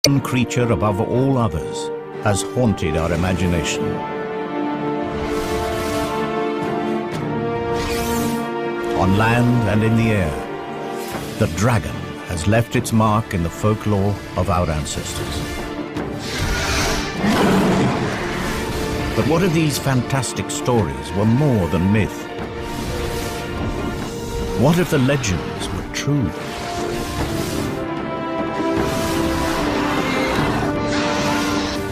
One creature above all others has haunted our imagination. On land and in the air, the dragon has left its mark in the folklore of our ancestors. But what if these fantastic stories were more than myth? What if the legends were true?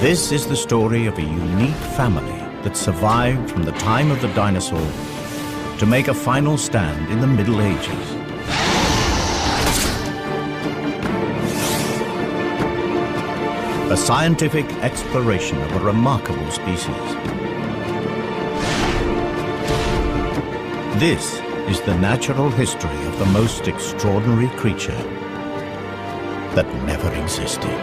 This is the story of a unique family that survived from the time of the dinosaur to make a final stand in the Middle Ages. A scientific exploration of a remarkable species. This is the natural history of the most extraordinary creature that never existed.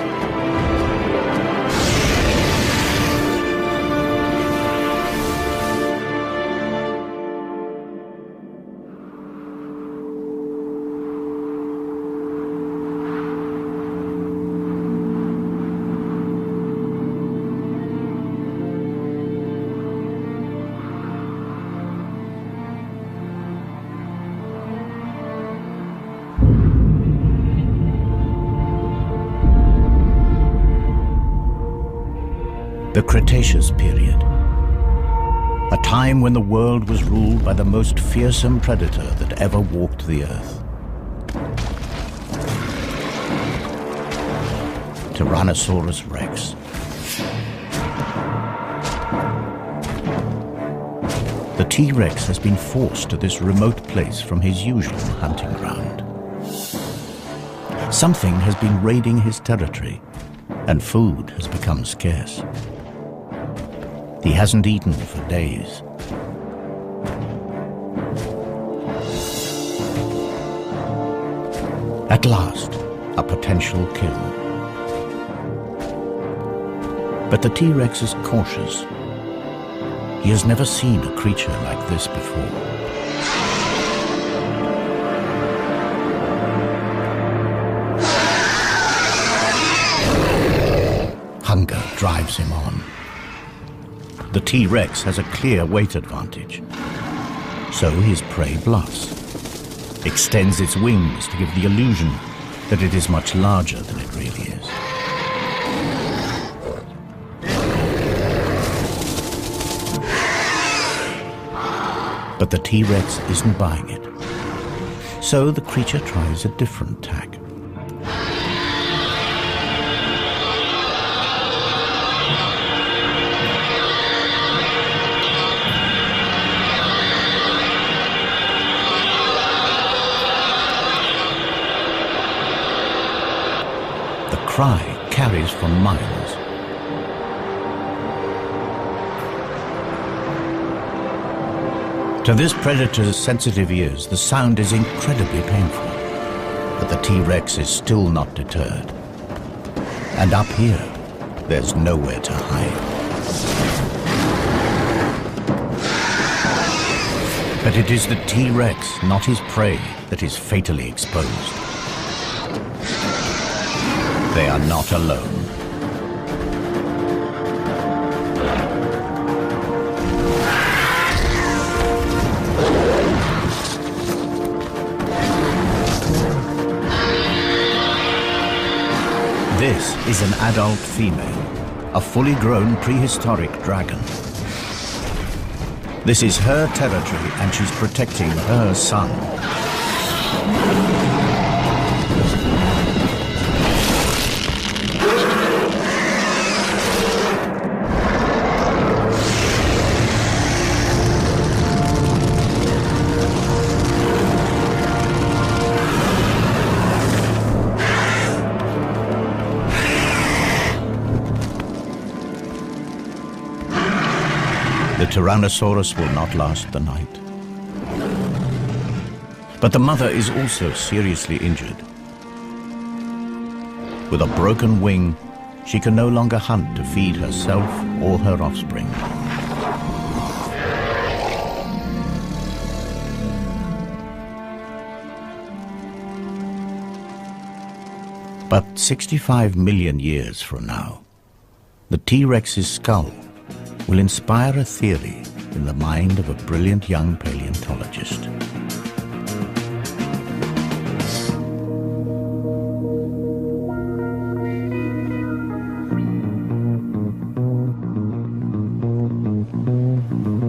The Cretaceous period, a time when the world was ruled by the most fearsome predator that ever walked the earth. Tyrannosaurus Rex. The T-Rex has been forced to this remote place from his usual hunting ground. Something has been raiding his territory, and food has become scarce. He hasn't eaten for days. At last, a potential kill. But the T-Rex is cautious. He has never seen a creature like this before. Hunger drives him on. The T-Rex has a clear weight advantage. So his prey bluffs, extends its wings to give the illusion that it is much larger than it really is. But the T-Rex isn't buying it. So the creature tries a different tack. Cry carries for miles. To this predator's sensitive ears, the sound is incredibly painful. But the T-Rex is still not deterred. And up here, there's nowhere to hide. But it is the T-Rex, not his prey, that is fatally exposed. They are not alone. This is an adult female, a fully grown prehistoric dragon. This is her territory and she's protecting her son. The Tyrannosaurus will not last the night. But the mother is also seriously injured. With a broken wing, she can no longer hunt to feed herself or her offspring. But 65 million years from now, the T-Rex's skull will inspire a theory in the mind of a brilliant young paleontologist.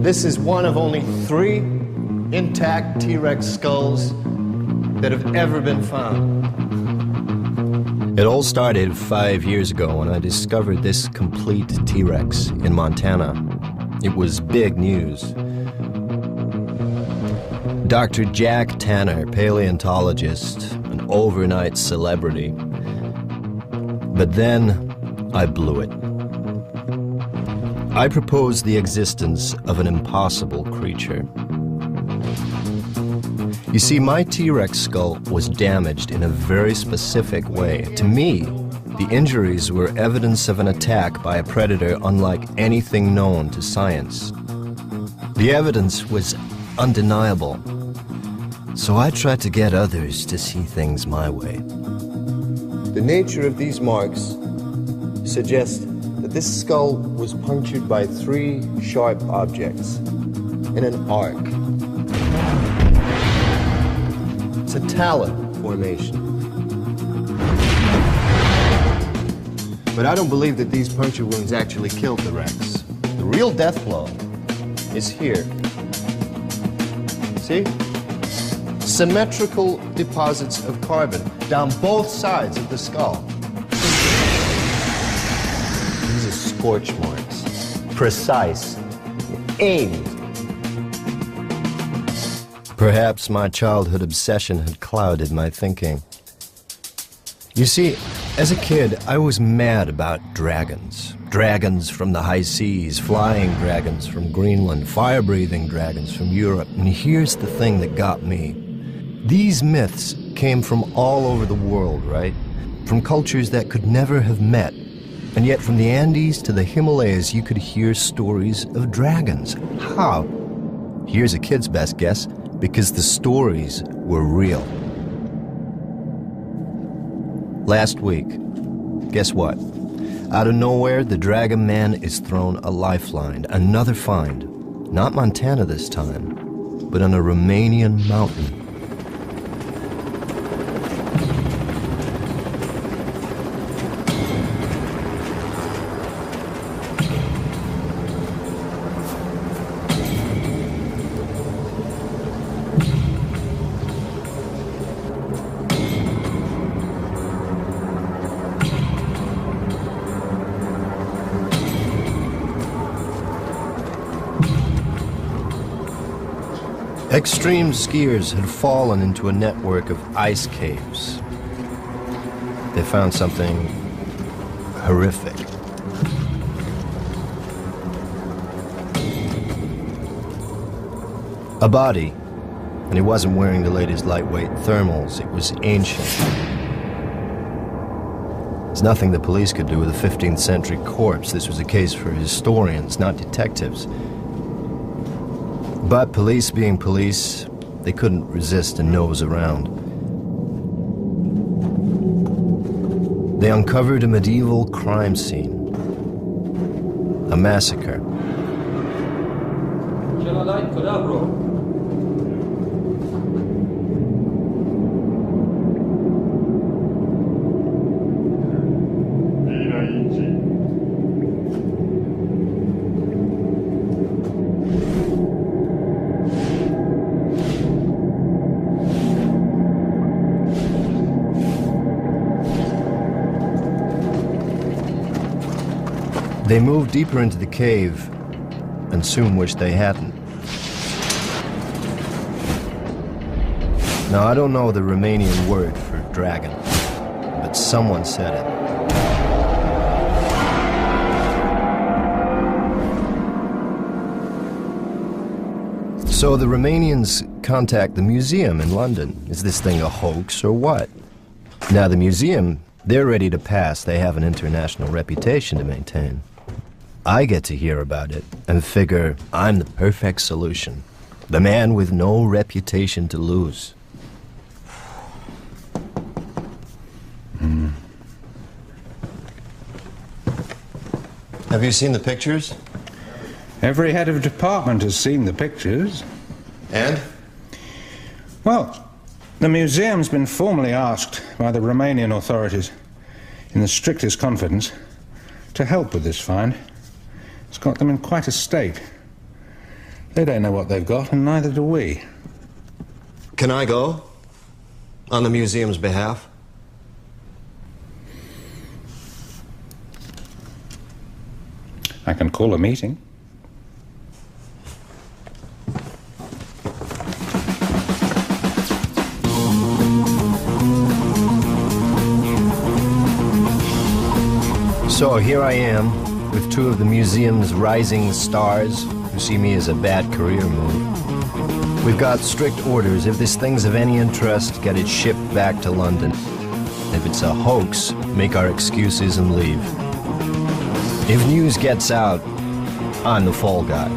This is one of only 3 intact T-Rex skulls that have ever been found. It all started 5 years ago when I discovered this complete T-Rex in Montana. It was big news. Dr. Jack Tanner, paleontologist, an overnight celebrity. But then I blew it. I proposed the existence of an impossible creature. You see, my T-Rex skull was damaged in a very specific way. To me, the injuries were evidence of an attack by a predator unlike anything known to science. The evidence was undeniable. So I tried to get others to see things my way. The nature of these marks suggests that this skull was punctured by 3 sharp objects in an arc. It's a talon formation. But I don't believe that these puncture wounds actually killed the Rex. The real death blow is here. See? Symmetrical deposits of carbon down both sides of the skull. These are scorch marks. Precise. Aimed. Perhaps my childhood obsession had clouded my thinking. You see, as a kid, I was mad about dragons. Dragons from the high seas, flying dragons from Greenland, fire-breathing dragons from Europe. And here's the thing that got me. These myths came from all over the world, right? From cultures that could never have met. And yet from the Andes to the Himalayas, you could hear stories of dragons. How? Here's a kid's best guess, because the stories were real. Last week, guess what? Out of nowhere, the Dragon Man is thrown a lifeline, another find. Not Montana this time, but on a Romanian mountain. Extreme skiers had fallen into a network of ice caves. They found something horrific. A body, and he wasn't wearing the latest lightweight thermals. It was ancient. There's nothing the police could do with a 15th century corpse. This was a case for historians, not detectives. But police being police, they couldn't resist a nose around. They uncovered a medieval crime scene. A massacre. They moved deeper into the cave and soon wished they hadn't. Now, I don't know the Romanian word for dragon, but someone said it. So the Romanians contact the museum in London. Is this thing a hoax or what? Now, the museum, they're ready to pass. They have an international reputation to maintain. I get to hear about it and figure I'm the perfect solution. The man with no reputation to lose. Have you seen the pictures? Every head of department has seen the pictures. And? Well, the museum's been formally asked by the Romanian authorities, in the strictest confidence, to help with this find. It's got them in quite a state. They don't know what they've got, and neither do we. Can I go? On the museum's behalf? I can call a meeting. So here I am, with two of the museum's rising stars who see me as a bad career move. We've got strict orders. If this thing's of any interest, get it shipped back to London. If it's a hoax, make our excuses and leave. If news gets out, I'm the fall guy.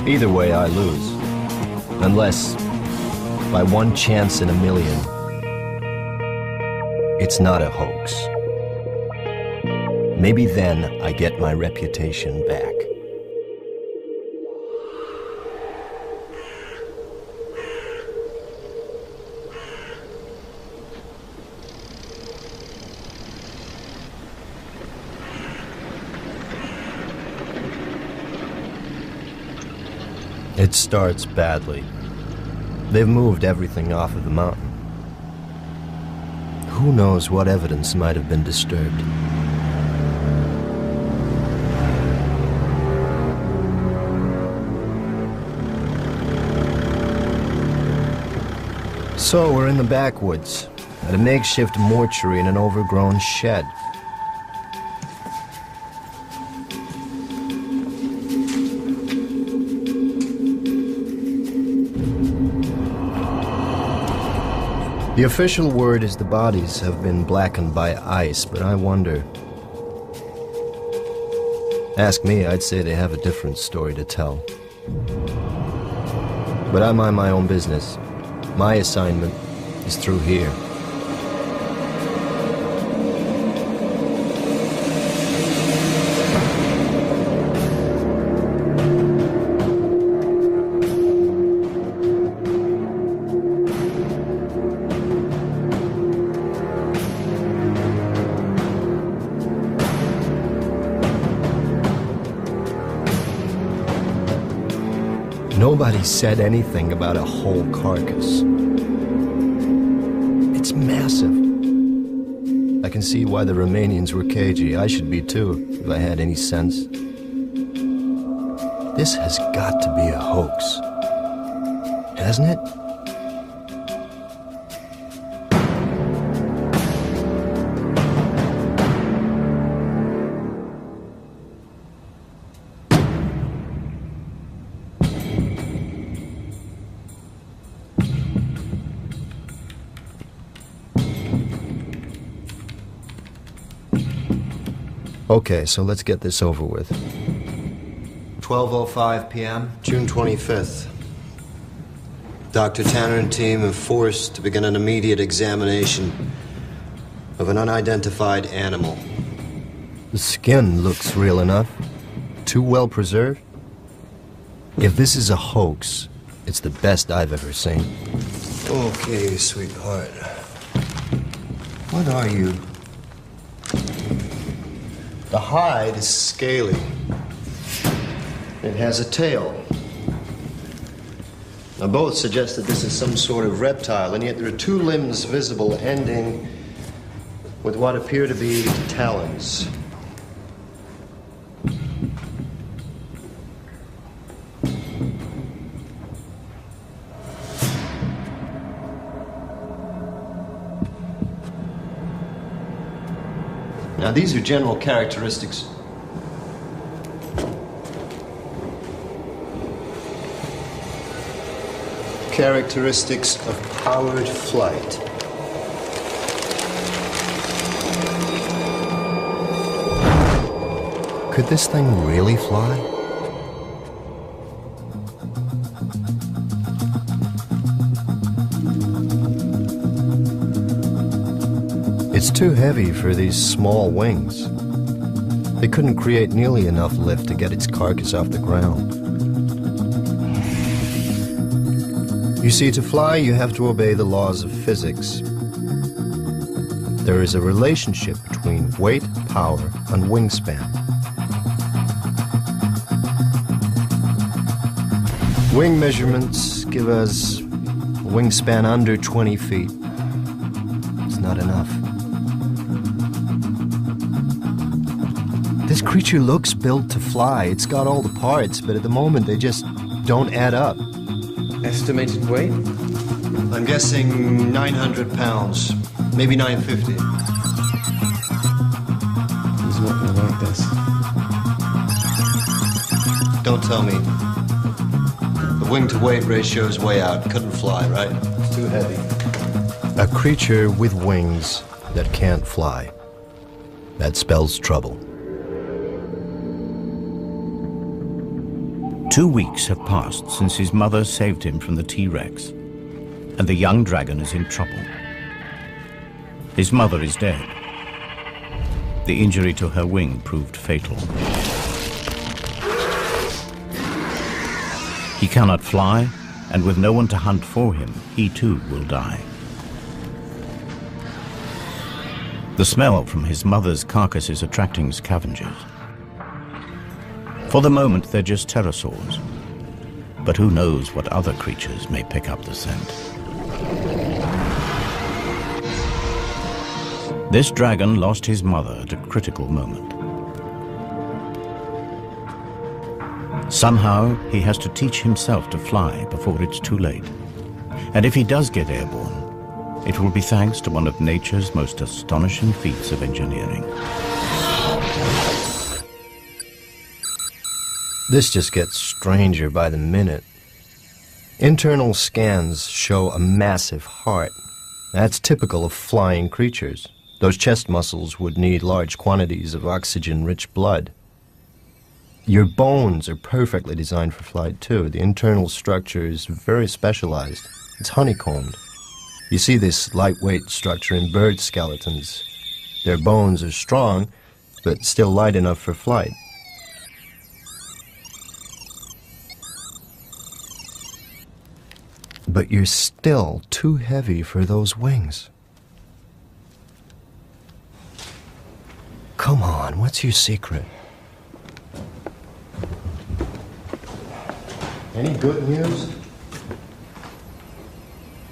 Either way, I lose. Unless, by one chance in a million, it's not a hoax. Maybe then I get my reputation back. It starts badly. They've moved everything off of the mountain. Who knows what evidence might have been disturbed? So we're in the backwoods, at a makeshift mortuary in an overgrown shed. The official word is the bodies have been blackened by ice, but I wonder. Ask me, I'd say they have a different story to tell. But I mind my own business. My assignment is through here. Nobody said anything about a whole carcass. It's massive. I can see why the Romanians were cagey. I should be too, if I had any sense. This has got to be a hoax. Hasn't it? Okay, so let's get this over with. 12:05 p.m., June 25th. Dr. Tanner and team have forced to begin an immediate examination of an unidentified animal. The skin looks real enough. Too well preserved. If this is a hoax, it's the best I've ever seen. Okay, sweetheart. What are you? The hide is scaly. It has a tail. Now, both suggest that this is some sort of reptile, and yet there are two limbs visible ending with what appear to be talons. Now, these are general characteristics. Characteristics of powered flight. Could this thing really fly? It's too heavy for these small wings. They couldn't create nearly enough lift to get its carcass off the ground. You see, to fly, you have to obey the laws of physics. There is a relationship between weight, power, and wingspan. Wing measurements give us a wingspan under 20 feet. It's not enough. This creature looks built to fly. It's got all the parts, but at the moment they just don't add up. Estimated weight? I'm guessing 900 pounds, maybe 950. He's not gonna like this. Don't tell me. The wing-to-weight ratio is way out. Couldn't fly, right? It's too heavy. A creature with wings that can't fly. That spells trouble. 2 weeks have passed since his mother saved him from the T-Rex, and the young dragon is in trouble. His mother is dead. The injury to her wing proved fatal. He cannot fly, and with no one to hunt for him, he too will die. The smell from his mother's carcass is attracting scavengers. For the moment, they're just pterosaurs, but who knows what other creatures may pick up the scent. This dragon lost his mother at a critical moment. Somehow, he has to teach himself to fly before it's too late. And if he does get airborne, it will be thanks to one of nature's most astonishing feats of engineering. This just gets stranger by the minute. Internal scans show a massive heart. That's typical of flying creatures. Those chest muscles would need large quantities of oxygen-rich blood. Your bones are perfectly designed for flight, too. The internal structure is very specialized. It's honeycombed. You see this lightweight structure in bird skeletons. Their bones are strong, but still light enough for flight. But you're still too heavy for those wings. Come on, what's your secret? Any good news?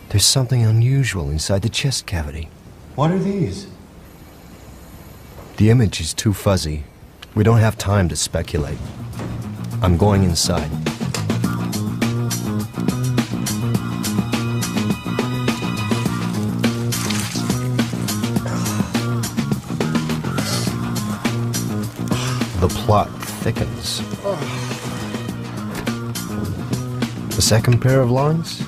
There's something unusual inside the chest cavity. What are these? The image is too fuzzy. We don't have time to speculate. I'm going inside. The plot thickens. A second pair of lungs?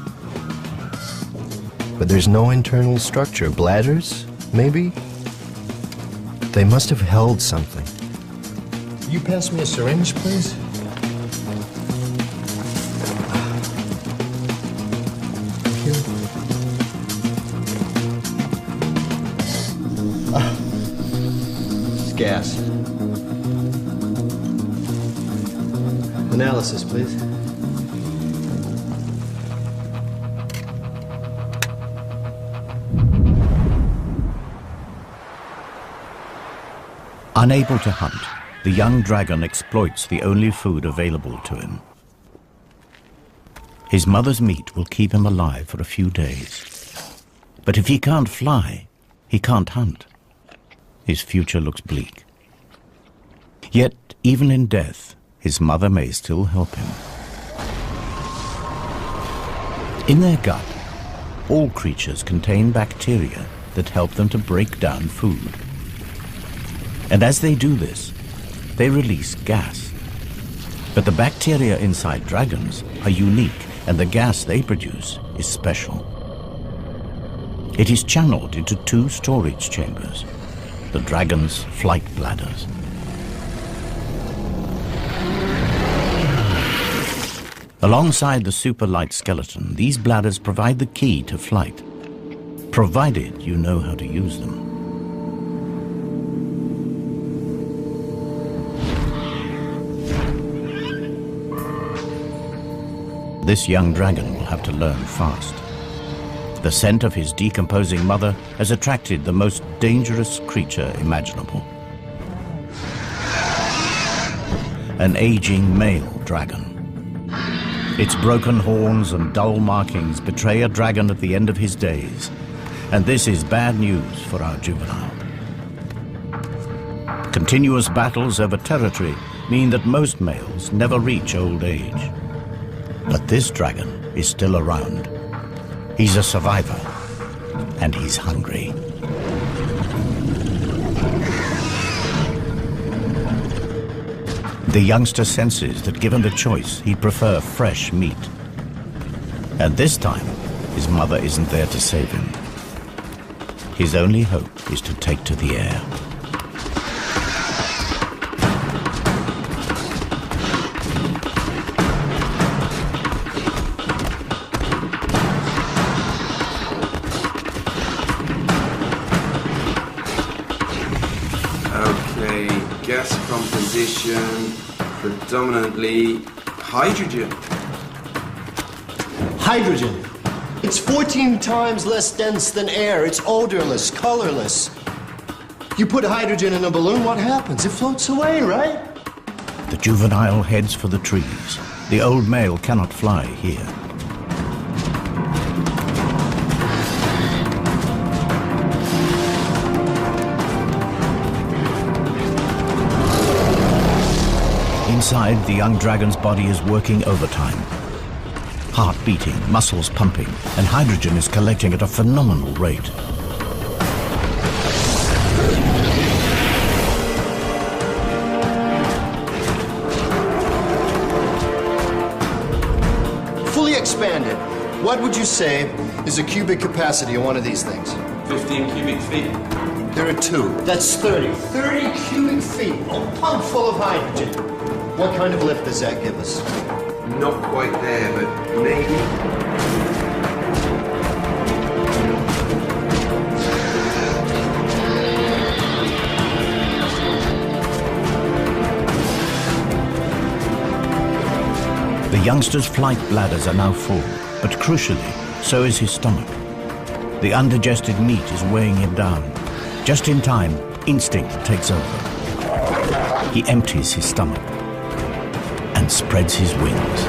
But there's no internal structure. Bladders, maybe? They must have held something. Will you pass me a syringe, please? Thank you. It's gas. Analysis, please. Unable to hunt, the young dragon exploits the only food available to him. His mother's meat will keep him alive for a few days. But if he can't fly, he can't hunt. His future looks bleak. Yet, even in death, his mother may still help him. In their gut, all creatures contain bacteria that help them to break down food. And as they do this, they release gas. But the bacteria inside dragons are unique, and the gas they produce is special. It is channeled into 2 storage chambers, the dragon's flight bladders. Alongside the super light skeleton, these bladders provide the key to flight, provided you know how to use them. This young dragon will have to learn fast. The scent of his decomposing mother has attracted the most dangerous creature imaginable. An aging male dragon. Its broken horns and dull markings betray a dragon at the end of his days, and this is bad news for our juvenile. Continuous battles over territory mean that most males never reach old age. But this dragon is still around. He's a survivor, and he's hungry. The youngster senses that given the choice, he'd prefer fresh meat. And this time, his mother isn't there to save him. His only hope is to take to the air. Gas composition, predominantly hydrogen. Hydrogen. It's 14 times less dense than air. It's odorless, colorless. You put hydrogen in a balloon, what happens? It floats away, right? The juvenile heads for the trees. The old male cannot fly here. Inside, the young dragon's body is working overtime. Heart beating, muscles pumping, and hydrogen is collecting at a phenomenal rate. Fully expanded. What would you say is the cubic capacity of one of these things? 15 cubic feet. There are two. That's 30. 30 cubic feet. A pump full of hydrogen. What kind of lift does that give us? Not quite there, but maybe. The youngster's flight bladders are now full, but crucially, so is his stomach. The undigested meat is weighing him down. Just in time, instinct takes over. He empties his stomach and spreads his wings.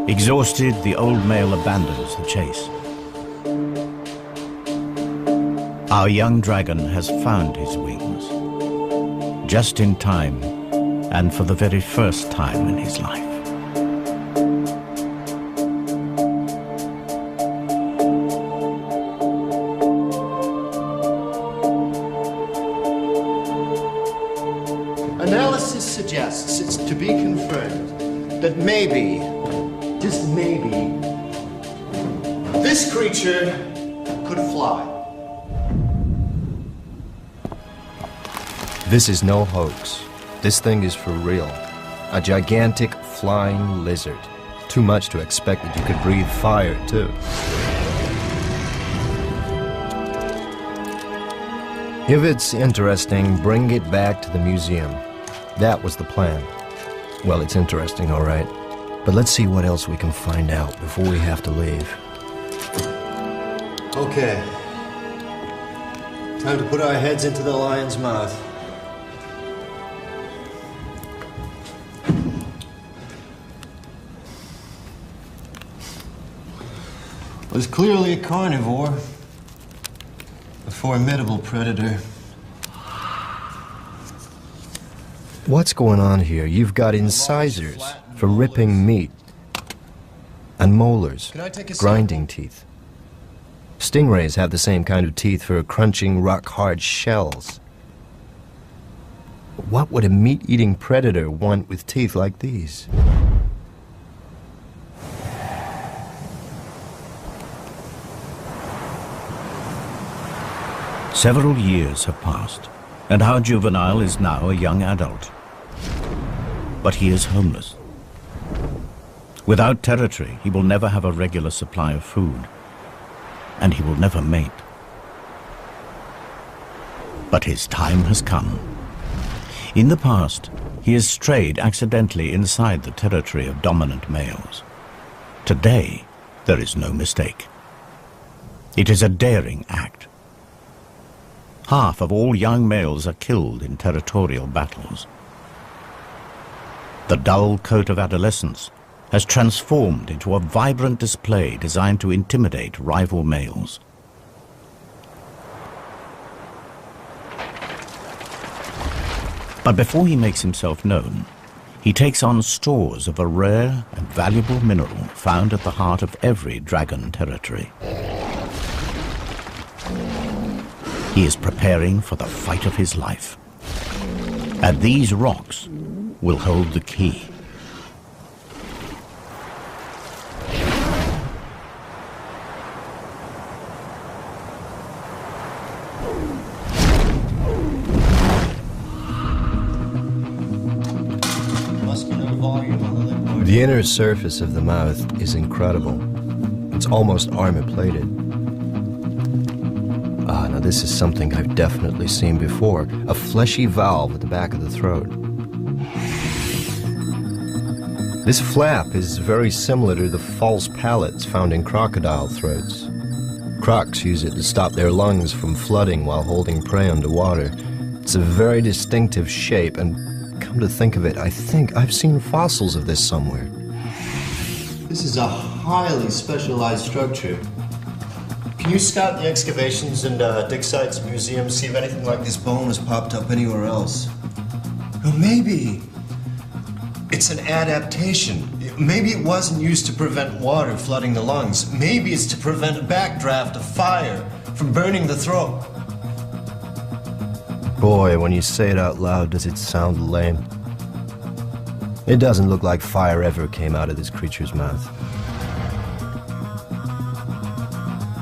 Exhausted, the old male abandons the chase. Our young dragon has found his wings, just in time, and for the very first time in his life. Analysis suggests it's to be confirmed that maybe, just maybe, this creature could fly. This is no hoax. This thing is for real. A gigantic flying lizard. Too much to expect that you could breathe fire, too. If it's interesting, bring it back to the museum. That was the plan. Well, it's interesting, all right. But let's see what else we can find out before we have to leave. Okay. Time to put our heads into the lion's mouth. Was clearly a carnivore, a formidable predator. What's going on here? You've got incisors for ripping meat, and molars, grinding teeth. Stingrays have the same kind of teeth for crunching rock-hard shells. What would a meat-eating predator want with teeth like these? Several years have passed, and our juvenile is now a young adult. But he is homeless. Without territory, he will never have a regular supply of food, and he will never mate. But his time has come. In the past, he has strayed accidentally inside the territory of dominant males. Today, there is no mistake. It is a daring act. Half of all young males are killed in territorial battles. The dull coat of adolescence has transformed into a vibrant display designed to intimidate rival males. But before he makes himself known, he takes on stores of a rare and valuable mineral found at the heart of every dragon territory. He is preparing for the fight of his life. And these rocks will hold the key. The inner surface of the mouth is incredible. It's almost armor-plated. Now this is something I've definitely seen before. A fleshy valve at the back of the throat. This flap is very similar to the false palates found in crocodile throats. Crocs use it to stop their lungs from flooding while holding prey underwater. It's a very distinctive shape, and come to think of it, I think I've seen fossils of this somewhere. This is a highly specialized structure. Can you scout the excavations and dig sites and museums, see if anything like this bone has popped up anywhere else? Or maybe it's an adaptation. Maybe it wasn't used to prevent water flooding the lungs. Maybe it's to prevent a backdraft of fire from burning the throat. Boy, when you say it out loud, does it sound lame. It doesn't look like fire ever came out of this creature's mouth.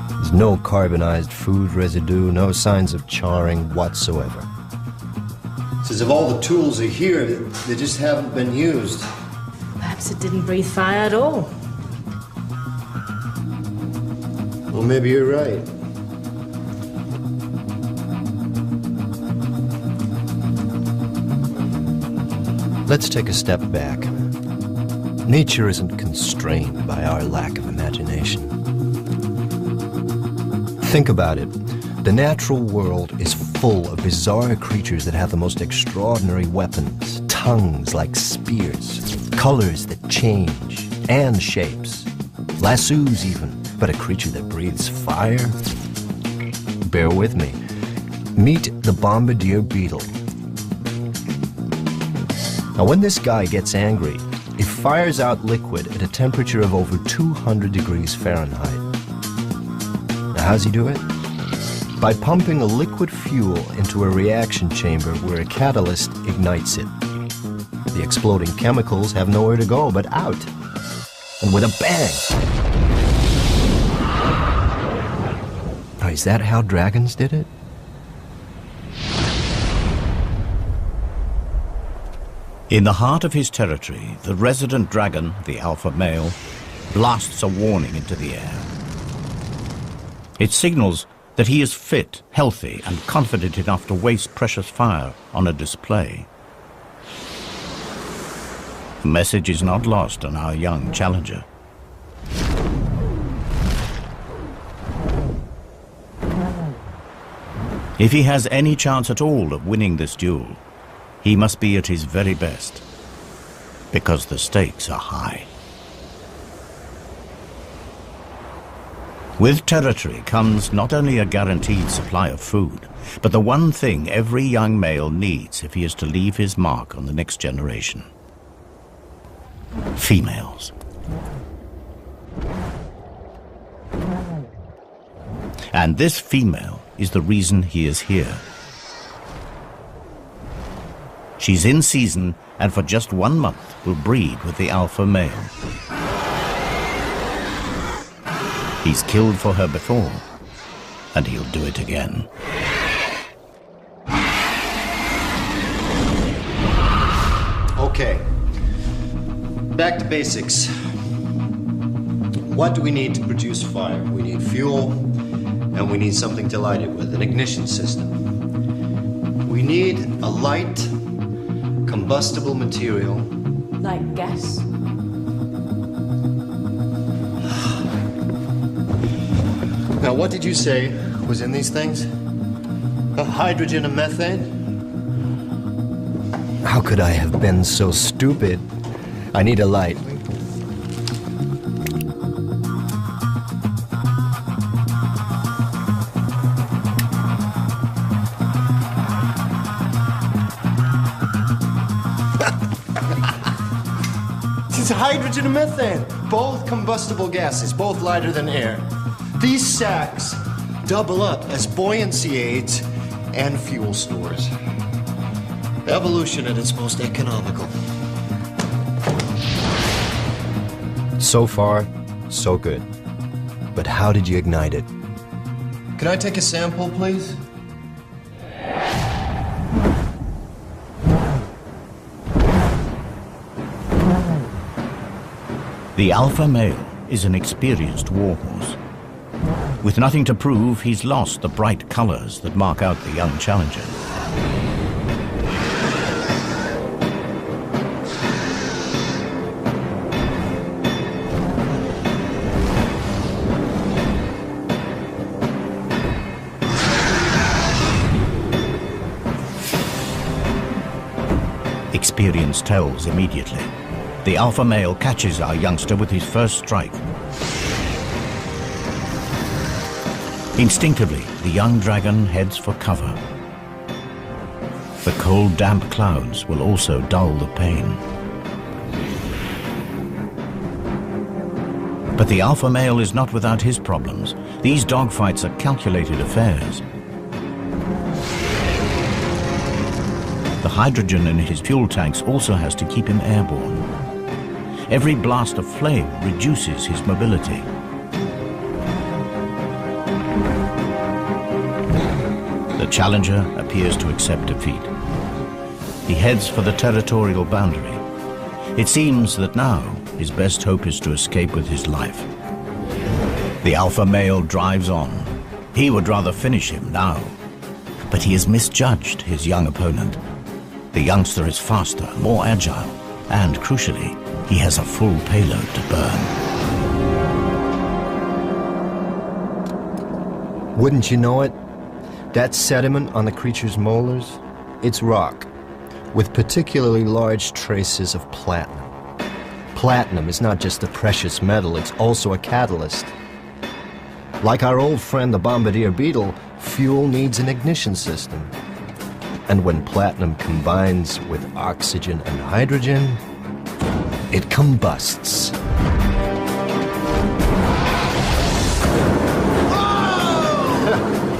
There's no carbonized food residue, no signs of charring whatsoever. It's as if all the tools are here, they just haven't been used. Perhaps it didn't breathe fire at all. Well, maybe you're right. Let's take a step back. Nature isn't constrained by our lack of imagination. Think about it. The natural world is full of bizarre creatures that have the most extraordinary weapons, tongues like spears, colors that change, and shapes. Lassos even, but a creature that breathes fire? Bear with me. Meet the bombardier beetle. Now, when this guy gets angry, he fires out liquid at a temperature of over 200 degrees Fahrenheit. Now, how's he do it? By pumping a liquid fuel into a reaction chamber where a catalyst ignites it. The exploding chemicals have nowhere to go but out. And with a bang! Now, is that how dragons did it? In the heart of his territory, the resident dragon, the alpha male, blasts a warning into the air. It signals that he is fit, healthy, and confident enough to waste precious fire on a display. The message is not lost on our young challenger. If he has any chance at all of winning this duel, he must be at his very best, because the stakes are high. With territory comes not only a guaranteed supply of food, but the one thing every young male needs if he is to leave his mark on the next generation: females. And this female is the reason he is here. She's in season, and for just 1 month will breed with the alpha male. He's killed for her before, and he'll do it again. Okay. Back to basics. What do we need to produce fire? We need fuel, and we need something to light it with, an ignition system. We need a light, combustible material. Like gas? Now, what did you say was in these things? Hydrogen and methane? How could I have been so stupid? I need a light. It's hydrogen and methane, both combustible gases, both lighter than air. These sacks double up as buoyancy aids and fuel stores. Evolution at its most economical. So far, so good. But how did you ignite it? Can I take a sample, please? The alpha male is an experienced warhorse. With nothing to prove, he's lost the bright colors that mark out the young challenger. Experience tells immediately. The alpha male catches our youngster with his first strike. Instinctively, the young dragon heads for cover. The cold, damp clouds will also dull the pain. But the alpha male is not without his problems. These dogfights are calculated affairs. The hydrogen in his fuel tanks also has to keep him airborne. Every blast of flame reduces his mobility. The challenger appears to accept defeat. He heads for the territorial boundary. It seems that now his best hope is to escape with his life. The alpha male drives on. He would rather finish him now. But he has misjudged his young opponent. The youngster is faster, more agile, and crucially, he has a full payload to burn. Wouldn't you know it? That sediment on the creature's molars, it's rock, with particularly large traces of platinum. Platinum is not just a precious metal, it's also a catalyst. Like our old friend the bombardier beetle, fuel needs an ignition system. And when platinum combines with oxygen and hydrogen, it combusts.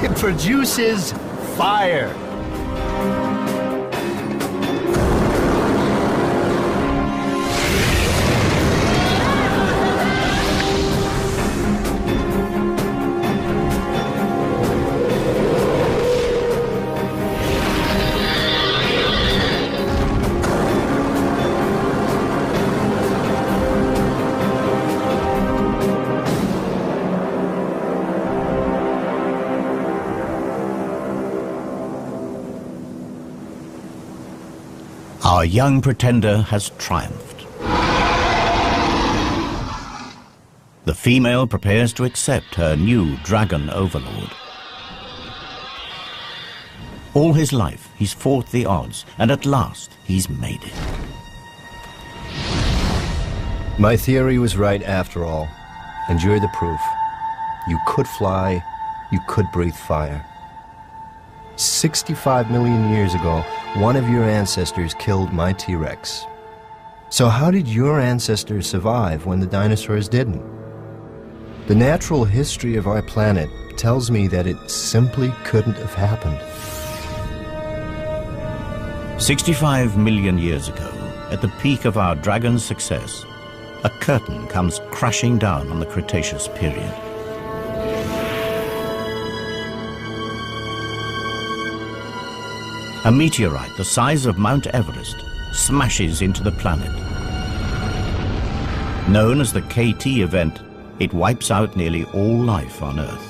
It produces fire. Our young pretender has triumphed. The female prepares to accept her new dragon overlord. All his life, he's fought the odds, and at last, he's made it. My theory was right after all, and you're the proof. You could fly, you could breathe fire. 65 million years ago, one of your ancestors killed my T-Rex. So how did your ancestors survive when the dinosaurs didn't? The natural history of our planet tells me that it simply couldn't have happened. 65 million years ago, at the peak of our dragon's success, a curtain comes crashing down on the Cretaceous period. A meteorite the size of Mount Everest smashes into the planet. Known as the KT event, it wipes out nearly all life on Earth.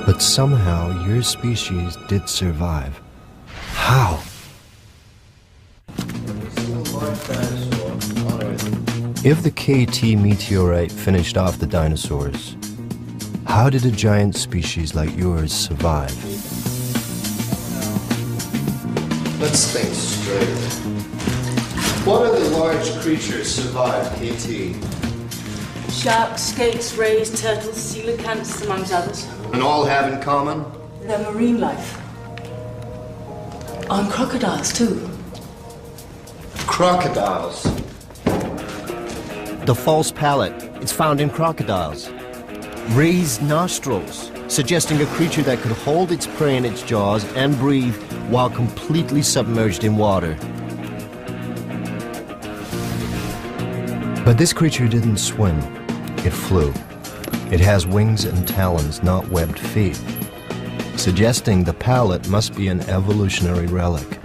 But somehow your species did survive. How? If the KT meteorite finished off the dinosaurs, how did a giant species like yours survive? Let's think straight. What other large creatures survived KT? Sharks, skates, rays, turtles, coelacanths, amongst others. And all have in common? Their marine life. On crocodiles, too. Crocodiles. The false palate, it's found in crocodiles. Raised nostrils, suggesting a creature that could hold its prey in its jaws and breathe while completely submerged in water. But this creature didn't swim, it flew. It has wings and talons, not webbed feet, suggesting the palate must be an evolutionary relic.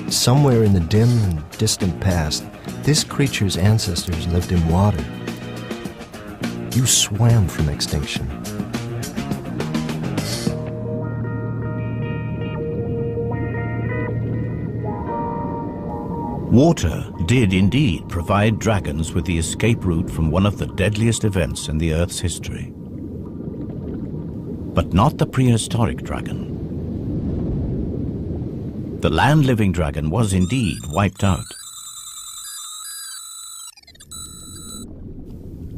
Somewhere in the dim and distant past, this creature's ancestors lived in water. You swam from extinction. Water did indeed provide dragons with the escape route from one of the deadliest events in the Earth's history. But not the prehistoric dragon. The land-living dragon was indeed wiped out.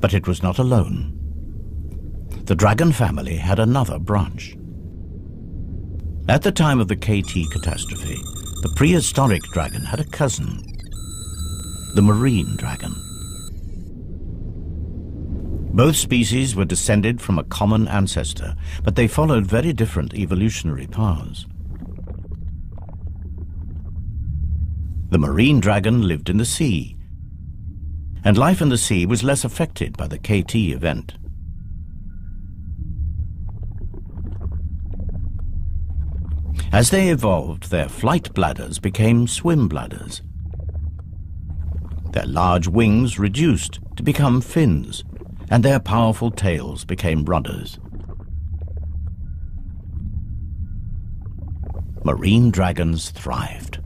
But it was not alone. The dragon family had another branch. At the time of the KT catastrophe, the prehistoric dragon had a cousin, the marine dragon. Both species were descended from a common ancestor, but they followed very different evolutionary paths. The marine dragon lived in the sea, and life in the sea was less affected by the KT event. As they evolved, their flight bladders became swim bladders. Their large wings reduced to become fins, and their powerful tails became rudders. Marine dragons thrived.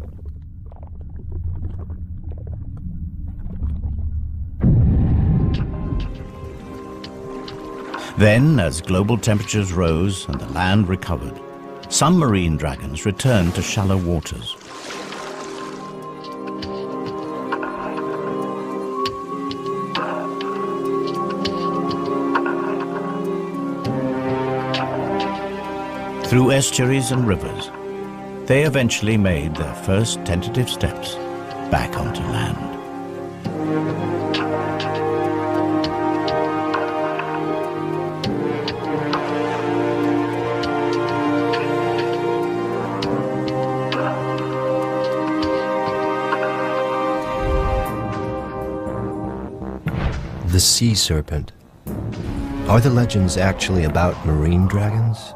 Then, as global temperatures rose and the land recovered, some marine dragons returned to shallow waters. Through estuaries and rivers, they eventually made their first tentative steps back onto land. The sea serpent. Are the legends actually about marine dragons?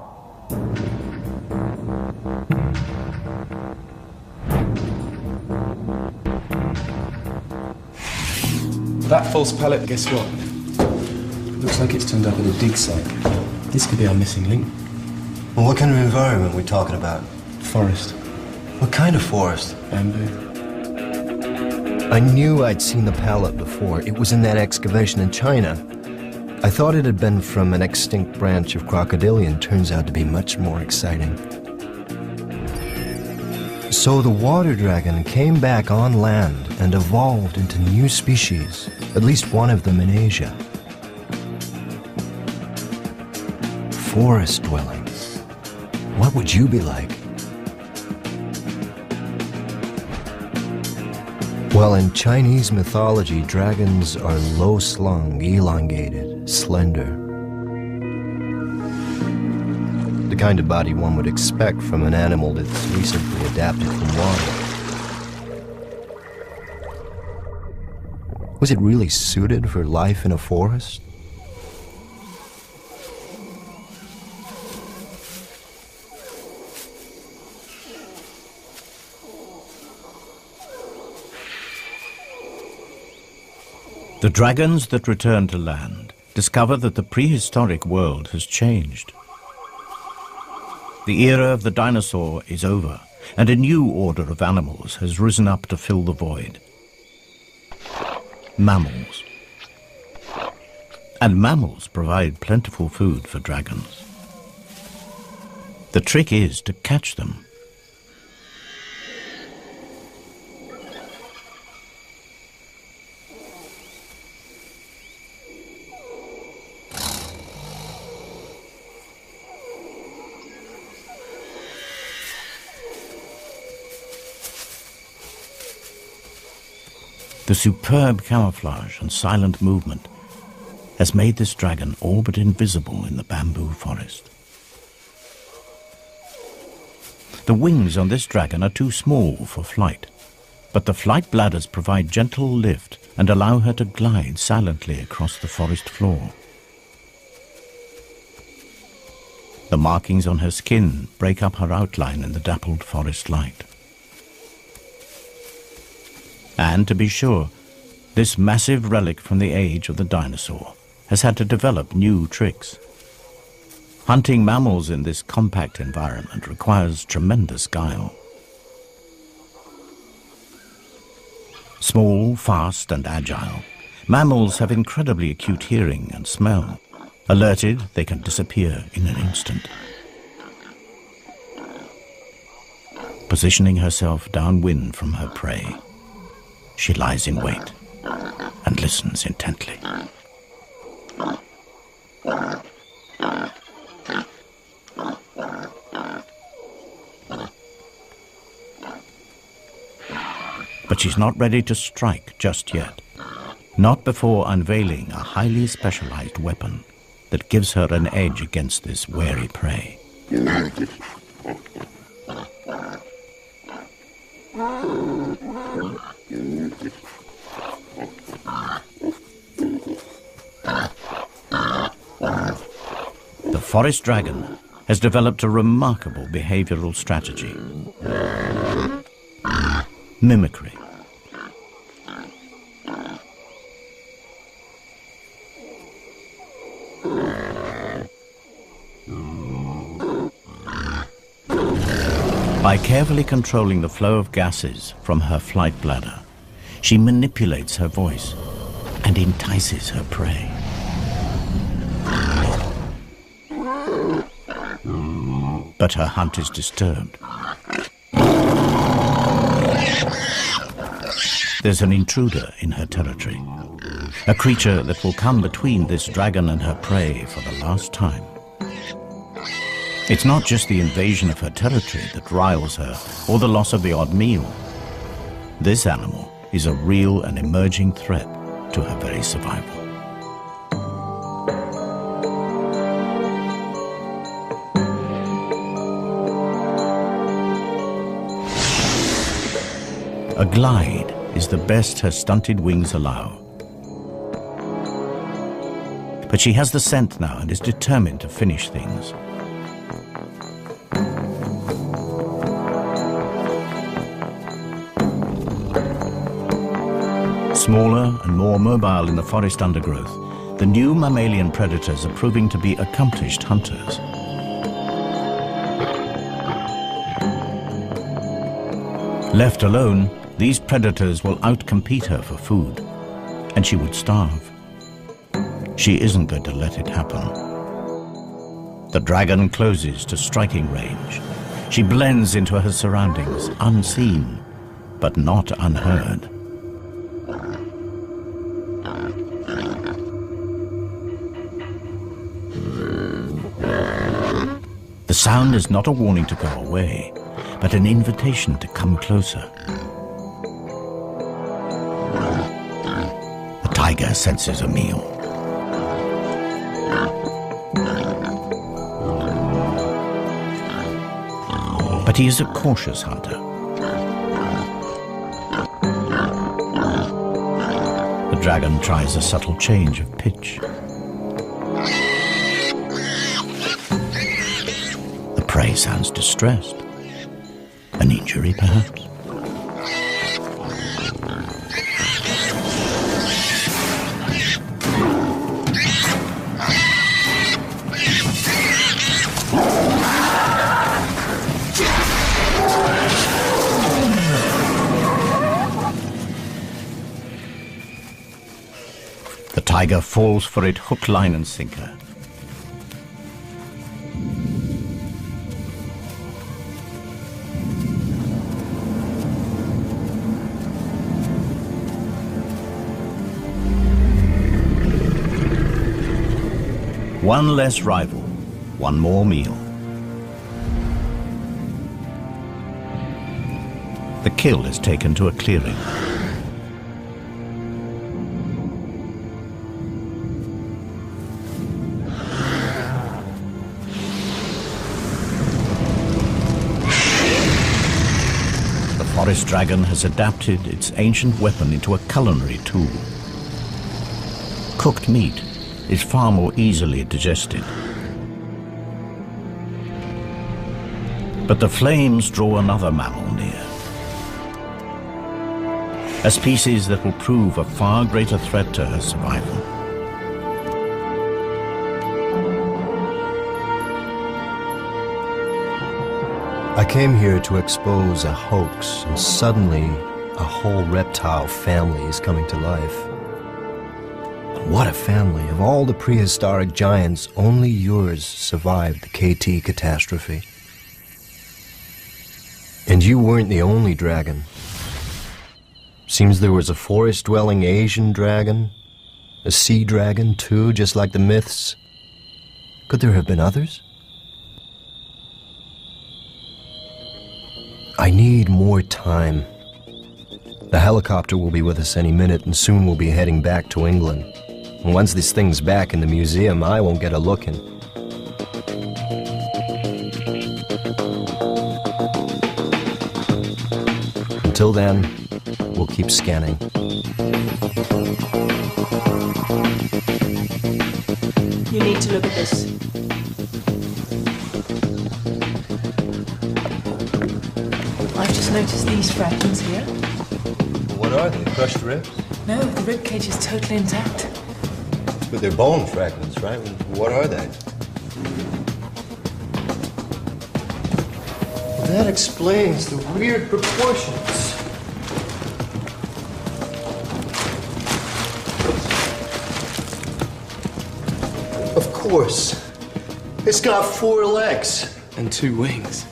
That false pallet, guess what? Looks like it's turned up at a dig site. This could be our missing link. Well, what kind of environment are we talking about? Forest. What kind of forest? Bamboo. I knew I'd seen the pallet before. It was in that excavation in China. I thought it had been from an extinct branch of crocodilian. Turns out to be much more exciting. So the water dragon came back on land and evolved into new species, at least one of them in Asia. Forest dwelling. What would you be like? Well, in Chinese mythology, dragons are low-slung, elongated, slender. The kind of body one would expect from an animal that's recently adapted from water. Was it really suited for life in a forest? The dragons that return to land discover that the prehistoric world has changed. The era of the dinosaur is over, and a new order of animals has risen up to fill the void. Mammals. And mammals provide plentiful food for dragons. The trick is to catch them. The superb camouflage and silent movement has made this dragon all but invisible in the bamboo forest. The wings on this dragon are too small for flight, but the flight bladders provide gentle lift and allow her to glide silently across the forest floor. The markings on her skin break up her outline in the dappled forest light. And to be sure, this massive relic from the age of the dinosaur has had to develop new tricks. Hunting mammals in this compact environment requires tremendous guile. Small, fast, and agile, mammals have incredibly acute hearing and smell. Alerted, they can disappear in an instant. Positioning herself downwind from her prey, she lies in wait and listens intently. But she's not ready to strike just yet. Not before unveiling a highly specialized weapon that gives her an edge against this wary prey. The forest dragon has developed a remarkable behavioral strategy. Mimicry. By carefully controlling the flow of gases from her flight bladder, she manipulates her voice and entices her prey. But her hunt is disturbed. There's an intruder in her territory, a creature that will come between this dragon and her prey for the last time. It's not just the invasion of her territory that riles her, or the loss of the odd meal. This animal is a real and emerging threat to her very survival. A glide is the best her stunted wings allow. But she has the scent now and is determined to finish things. Smaller and more mobile in the forest undergrowth, the new mammalian predators are proving to be accomplished hunters. Left alone, these predators will outcompete her for food, and she would starve. She isn't going to let it happen. The dragon closes to striking range. She blends into her surroundings, unseen, but not unheard. The sound is not a warning to go away, but an invitation to come closer. The tiger senses a meal. But he is a cautious hunter. The dragon tries a subtle change of pitch. The prey sounds distressed. An injury, perhaps? tiger falls for it hook, line and sinker. One less rival, one more meal. The kill is taken to a clearing. The forest dragon has adapted its ancient weapon into a culinary tool. Cooked meat is far more easily digested. But the flames draw another mammal near. A species that will prove a far greater threat to her survival. I came here to expose a hoax, and suddenly a whole reptile family is coming to life. What a family. Of all the prehistoric giants, only yours survived the KT catastrophe. And you weren't the only dragon. Seems there was a forest-dwelling Asian dragon, a sea dragon too, just like the myths. Could there have been others? I need more time. The helicopter will be with us any minute, and soon we'll be heading back to England. And once this thing's back in the museum, I won't get a look in. Until then, we'll keep scanning. You need to look at this. I've just noticed these fragments here. What are they? Crushed ribs? No, the rib cage is totally intact. But they're bone fragments, right? What are they? That explains the weird proportions. Of course. It's got 4 legs. And 2 wings.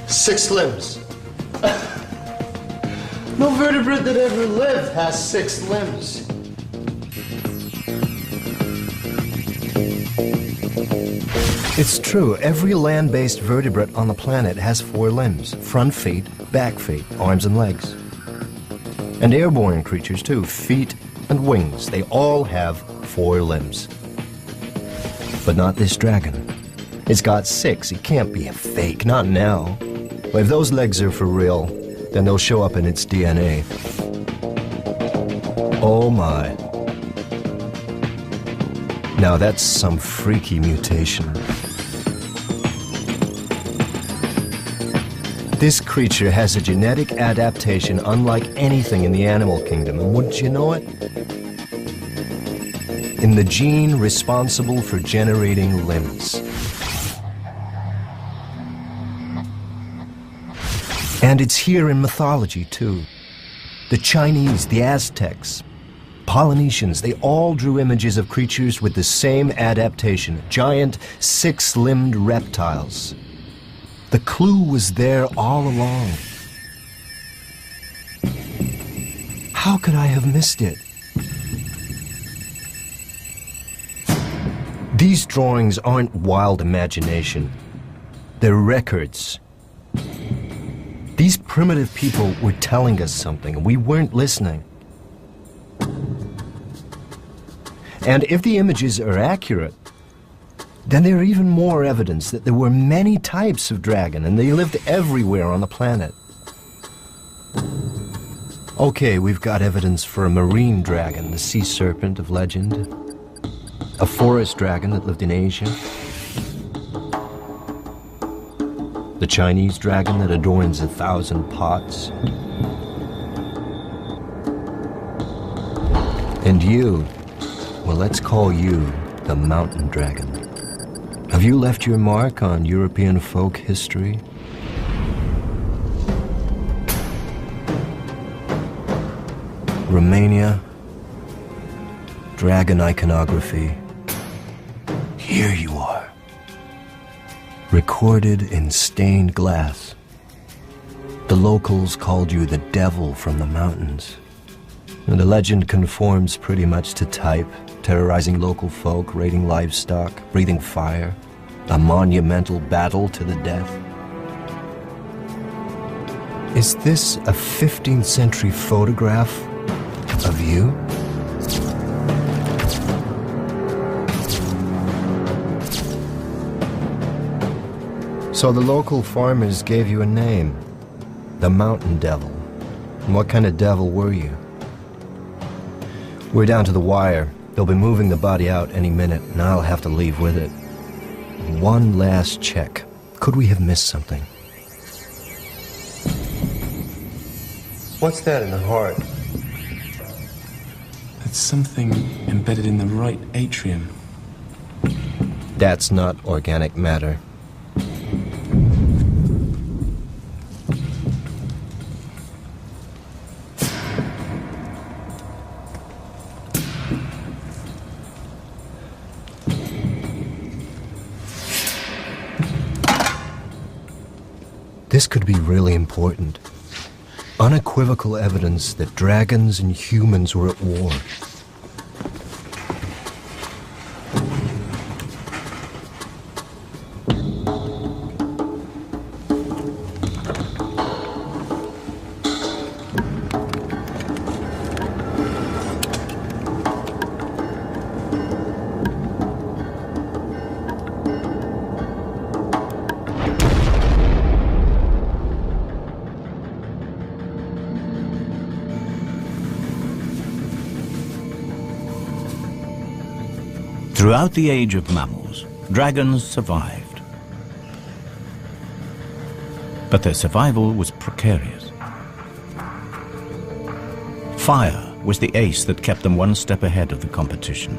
6 limbs. No vertebrate that ever lived has 6 limbs. It's true. Every land-based vertebrate on the planet has 4 limbs. Front feet, back feet, arms and legs. And airborne creatures too. Feet and wings. They all have 4 limbs. But not this dragon. It's got 6. It can't be a fake. Not now. If those legs are for real, then they'll show up in its DNA. Oh my. Now that's some freaky mutation. This creature has a genetic adaptation unlike anything in the animal kingdom, and wouldn't you know it? In the gene responsible for generating limbs. And it's here in mythology, too. The Chinese, the Aztecs, Polynesians, they all drew images of creatures with the same adaptation, giant 6-limbed reptiles. The clue was there all along. How could I have missed it? These drawings aren't wild imagination. They're records. These primitive people were telling us something, and we weren't listening. And if the images are accurate, then there's even more evidence that there were many types of dragon, and they lived everywhere on the planet. Okay, we've got evidence for a marine dragon, the sea serpent of legend, a forest dragon that lived in Asia, the Chinese dragon that adorns 1,000 pots, and you, well, let's call you the mountain dragon. Have you left your mark on European folk history? Romania, dragon iconography. Here you are, recorded in stained glass. The locals called you the devil from the mountains. And the legend conforms pretty much to type, terrorizing local folk, raiding livestock, breathing fire, a monumental battle to the death. Is this a 15th century photograph of you? So the local farmers gave you a name, the Mountain Devil. And what kind of devil were you? We're down to the wire. They'll be moving the body out any minute, and I'll have to leave with it. One last check. Could we have missed something? What's that in the heart? It's something embedded in the right atrium. That's not organic matter. This could be really important. Unequivocal evidence that dragons and humans were at war. Throughout the age of mammals, dragons survived. But their survival was precarious. Fire was the ace that kept them one step ahead of the competition.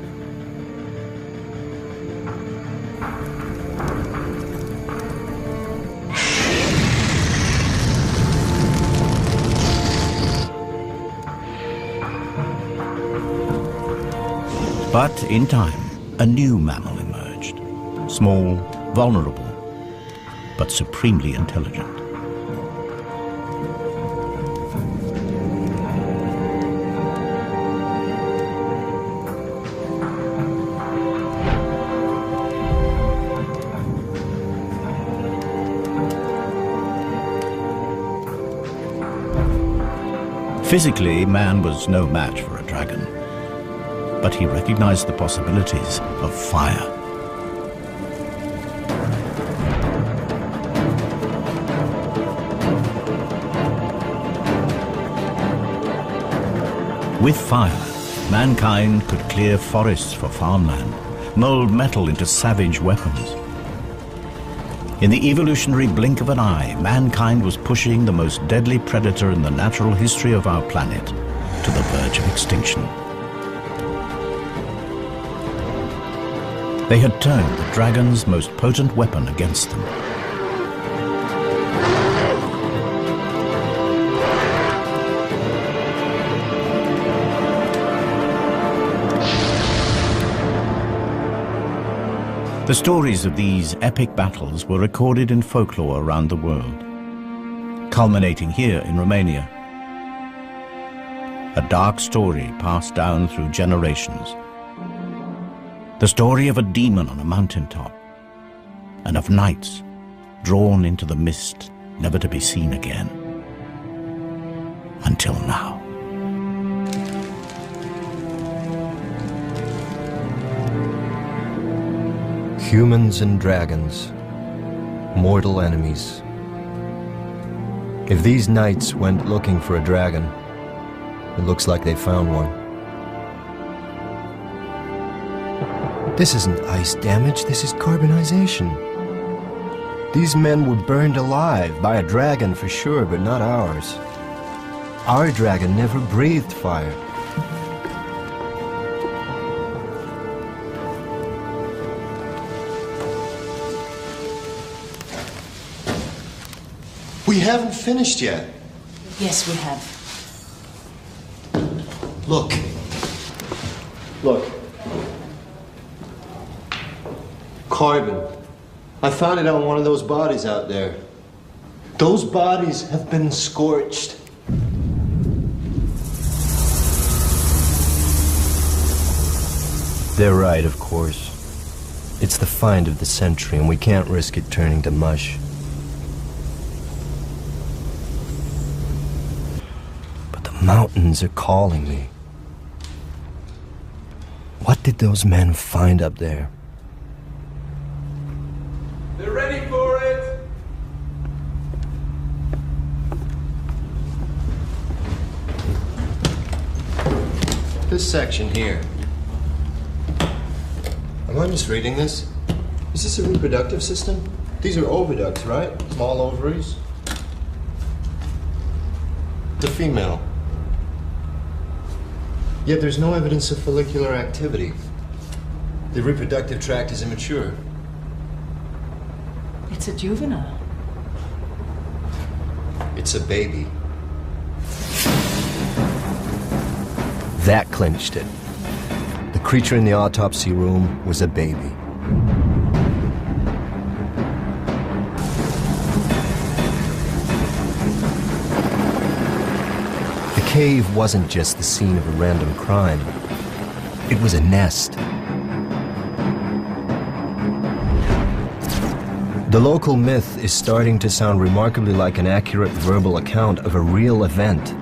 But in time, a new mammal emerged. Small, vulnerable, but supremely intelligent. Physically, man was no match for a dragon, but he recognized the possibilities of fire. With fire, mankind could clear forests for farmland, mold metal into savage weapons. In the evolutionary blink of an eye, mankind was pushing the most deadly predator in the natural history of our planet to the verge of extinction. They had turned the dragon's most potent weapon against them. The stories of these epic battles were recorded in folklore around the world, culminating here in Romania. A dark story passed down through generations. The story of a demon on a mountaintop, and of knights drawn into the mist, never to be seen again. Until now. Humans and dragons, mortal enemies. If these knights went looking for a dragon, it looks like they found one. This isn't ice damage, this is carbonization. These men were burned alive by a dragon for sure, but not ours. Our dragon never breathed fire. We haven't finished yet. Yes, we have. Look. Look. Carbon. I found it on one of those bodies out there. Those bodies have been scorched. They're right, of course. It's the find of the century, and we can't risk it turning to mush. But the mountains are calling me. What did those men find up there? They're ready for it! This section here. Am I misreading this? Is this a reproductive system? These are oviducts, right? Small ovaries. The female. Yet there's no evidence of follicular activity. The reproductive tract is immature. It's a juvenile. It's a baby. That clinched it. The creature in the autopsy room was a baby. The cave wasn't just the scene of a random crime. It was a nest. The local myth is starting to sound remarkably like an accurate verbal account of a real event.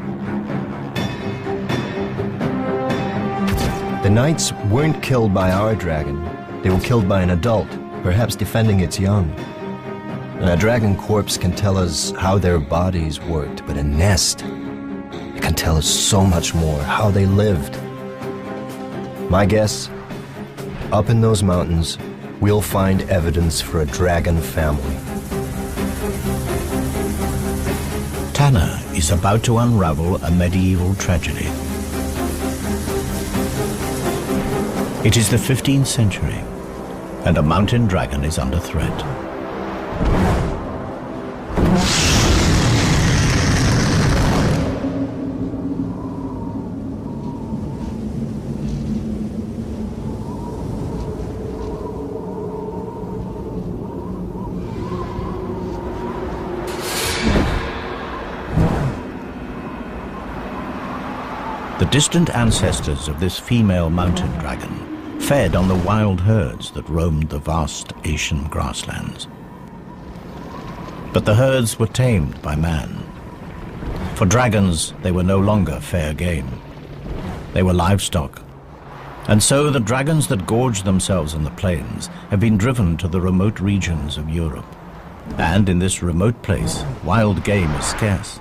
The knights weren't killed by our dragon. They were killed by an adult, perhaps defending its young. A dragon corpse can tell us how their bodies worked, but a nest, it can tell us so much more, how they lived. My guess, up in those mountains, we'll find evidence for a dragon family. Tanner is about to unravel a medieval tragedy. It is the 15th century, and a mountain dragon is under threat. The distant ancestors of this female mountain dragon fed on the wild herds that roamed the vast Asian grasslands. But the herds were tamed by man. For dragons, they were no longer fair game. They were livestock. And so the dragons that gorged themselves on the plains have been driven to the remote regions of Europe. And in this remote place, wild game is scarce.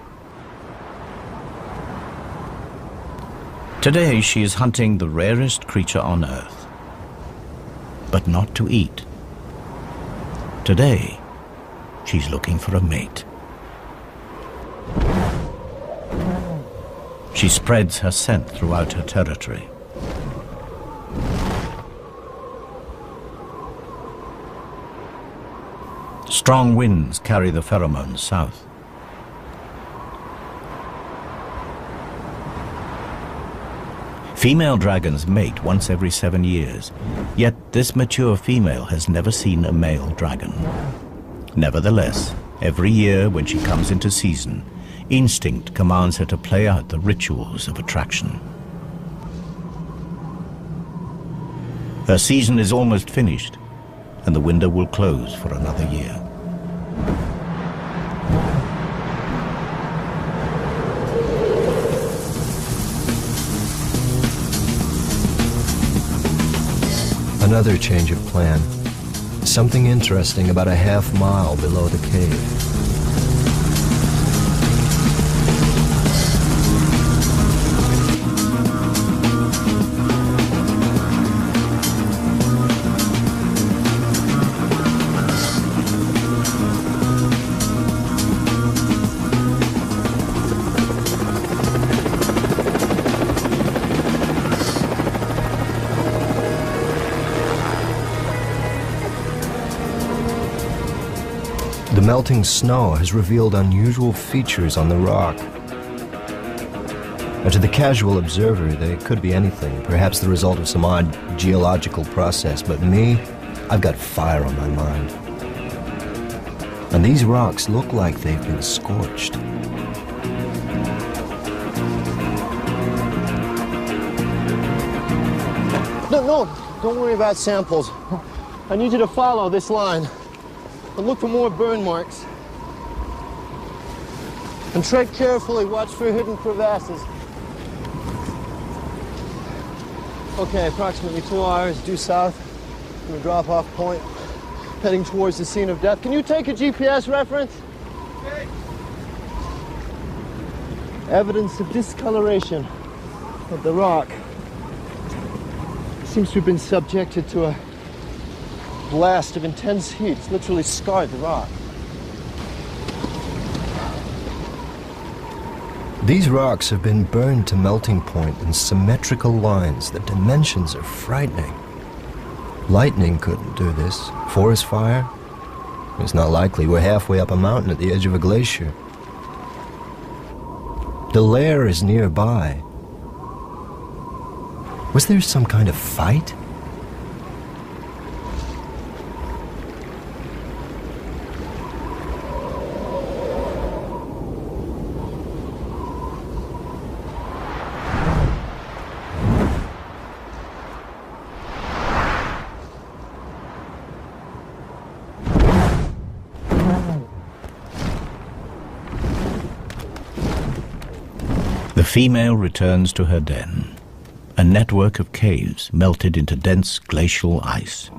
Today, she is hunting the rarest creature on Earth. But not to eat. Today, she's looking for a mate. She spreads her scent throughout her territory. Strong winds carry the pheromones south. Female dragons mate once every 7 years, yet this mature female has never seen a male dragon. Nevertheless, every year when she comes into season, instinct commands her to play out the rituals of attraction. Her season is almost finished, and the window will close for another year. Another change of plan. Something interesting about a half-mile below the cave. The melting snow has revealed unusual features on the rock. Now, to the casual observer, they could be anything, perhaps the result of some odd geological process, but me, I've got fire on my mind. And these rocks look like they've been scorched. No, don't worry about samples. I need you to follow this line and look for more burn marks. And tread carefully, watch for hidden crevasses. Okay, approximately 2 hours due south from the drop-off point, heading towards the scene of death. Can you take a GPS reference? Okay. Evidence of discoloration of the rock. Seems to have been subjected to a blast of intense heat. It's literally scarred the rock. These rocks have been burned to melting point in symmetrical lines. The dimensions are frightening. Lightning couldn't do this. Forest fire? It's not likely. We're halfway up a mountain at the edge of a glacier. The lair is nearby. Was there some kind of fight? The female returns to her den. A network of caves melted into dense glacial ice.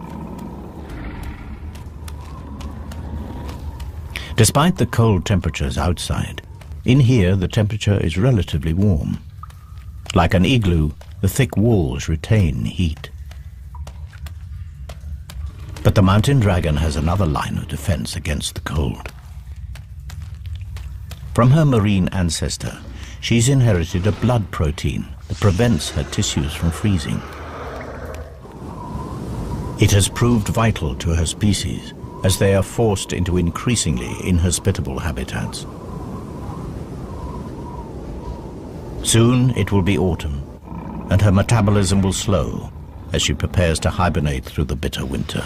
Despite the cold temperatures outside, in here the temperature is relatively warm. Like an igloo, the thick walls retain heat. But the mountain dragon has another line of defense against the cold. From her marine ancestor, she's inherited a blood protein that prevents her tissues from freezing. It has proved vital to her species as they are forced into increasingly inhospitable habitats. Soon it will be autumn, and her metabolism will slow as she prepares to hibernate through the bitter winter.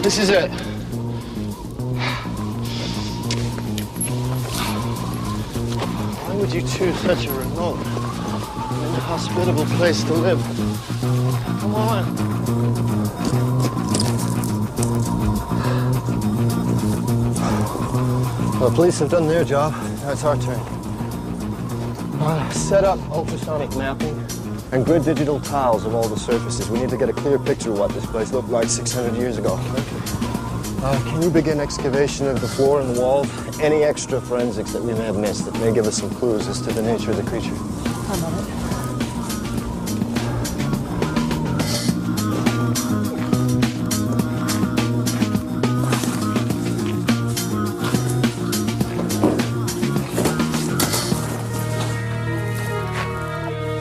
This is it. Why would you choose such a remote, inhospitable place to live? Come on. Well, the police have done their job. Now it's our turn. Set up ultrasonic mapping and grid digital tiles of all the surfaces. We need to get a clear picture of what this place looked like 600 years ago. Can you begin excavation of the floor and the walls? Any extra forensics that we may have missed that may give us some clues as to the nature of the creature? I'm on it.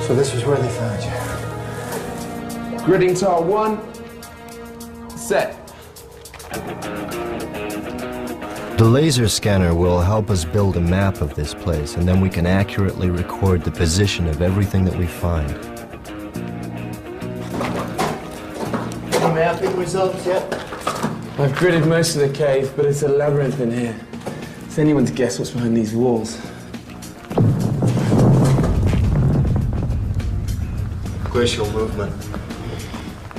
So this was where they found you. Gridding tile 1. Set. The laser scanner will help us build a map of this place, and then we can accurately record the position of everything that we find. Any mapping results yet? I've gridded most of the cave, but it's a labyrinth in here. It's anyone's guess what's behind these walls. Glacial movement.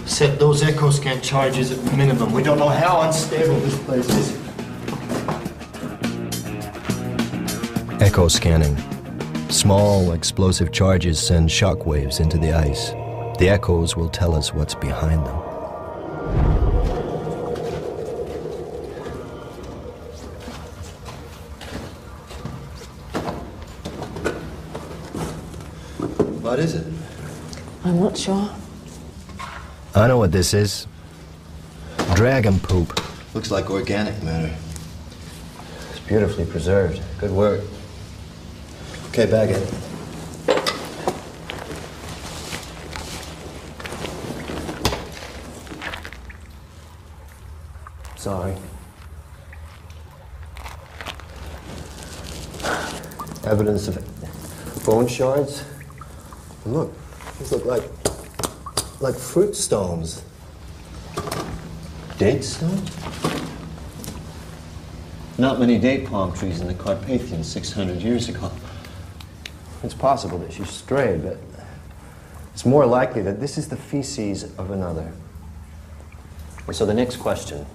Set those echo scan charges at minimum. We don't know how unstable this place is. Echo scanning. Small explosive charges send shock waves into the ice. The echoes will tell us what's behind them. What is it? I'm not sure. I know what this is. Dragon poop. Looks like organic matter. It's Beautifully preserved. Good work. Okay, bag it. Sorry. Evidence of bone shards. And look, these look like fruit stones. Date stones? Not many date palm trees in the Carpathians 600 years ago. It's possible that she strayed, but it's more likely that this is the feces of another. And so the next question,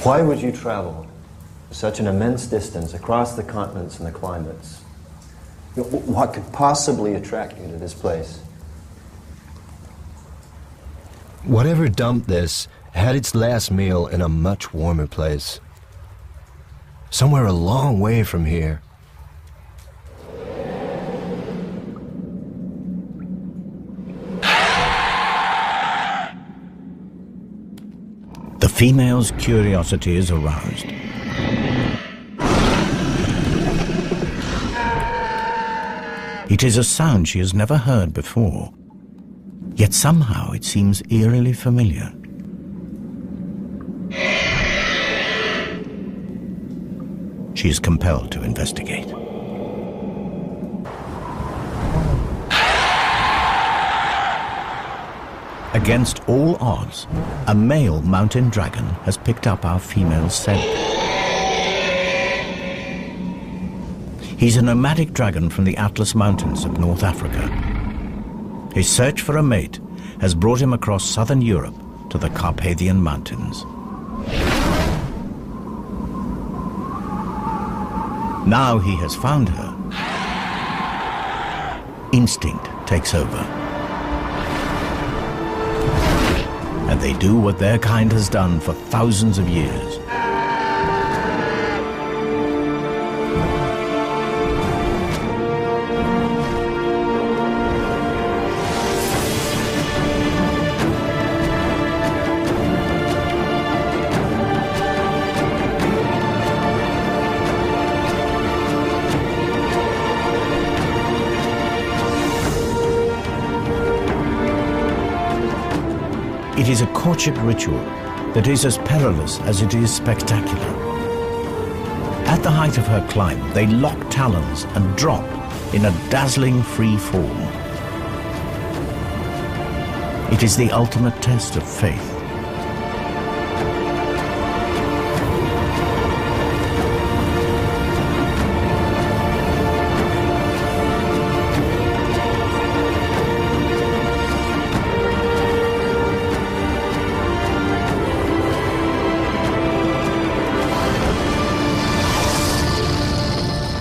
why would you travel such an immense distance across the continents and the climates? What could possibly attract you to this place? Whatever dumped this had its last meal in a much warmer place. Somewhere a long way from here. The female's curiosity is aroused. It is a sound she has never heard before, yet somehow it seems eerily familiar. She is compelled to investigate. Against all odds, a male mountain dragon has picked up our female's scent. He's a nomadic dragon from the Atlas Mountains of North Africa. His search for a mate has brought him across southern Europe to the Carpathian Mountains. Now he has found her, instinct takes over. And they do what their kind has done for thousands of years. It is a courtship ritual that is as perilous as it is spectacular. At the height of her climb, they lock talons and drop in a dazzling free fall. It is the ultimate test of faith.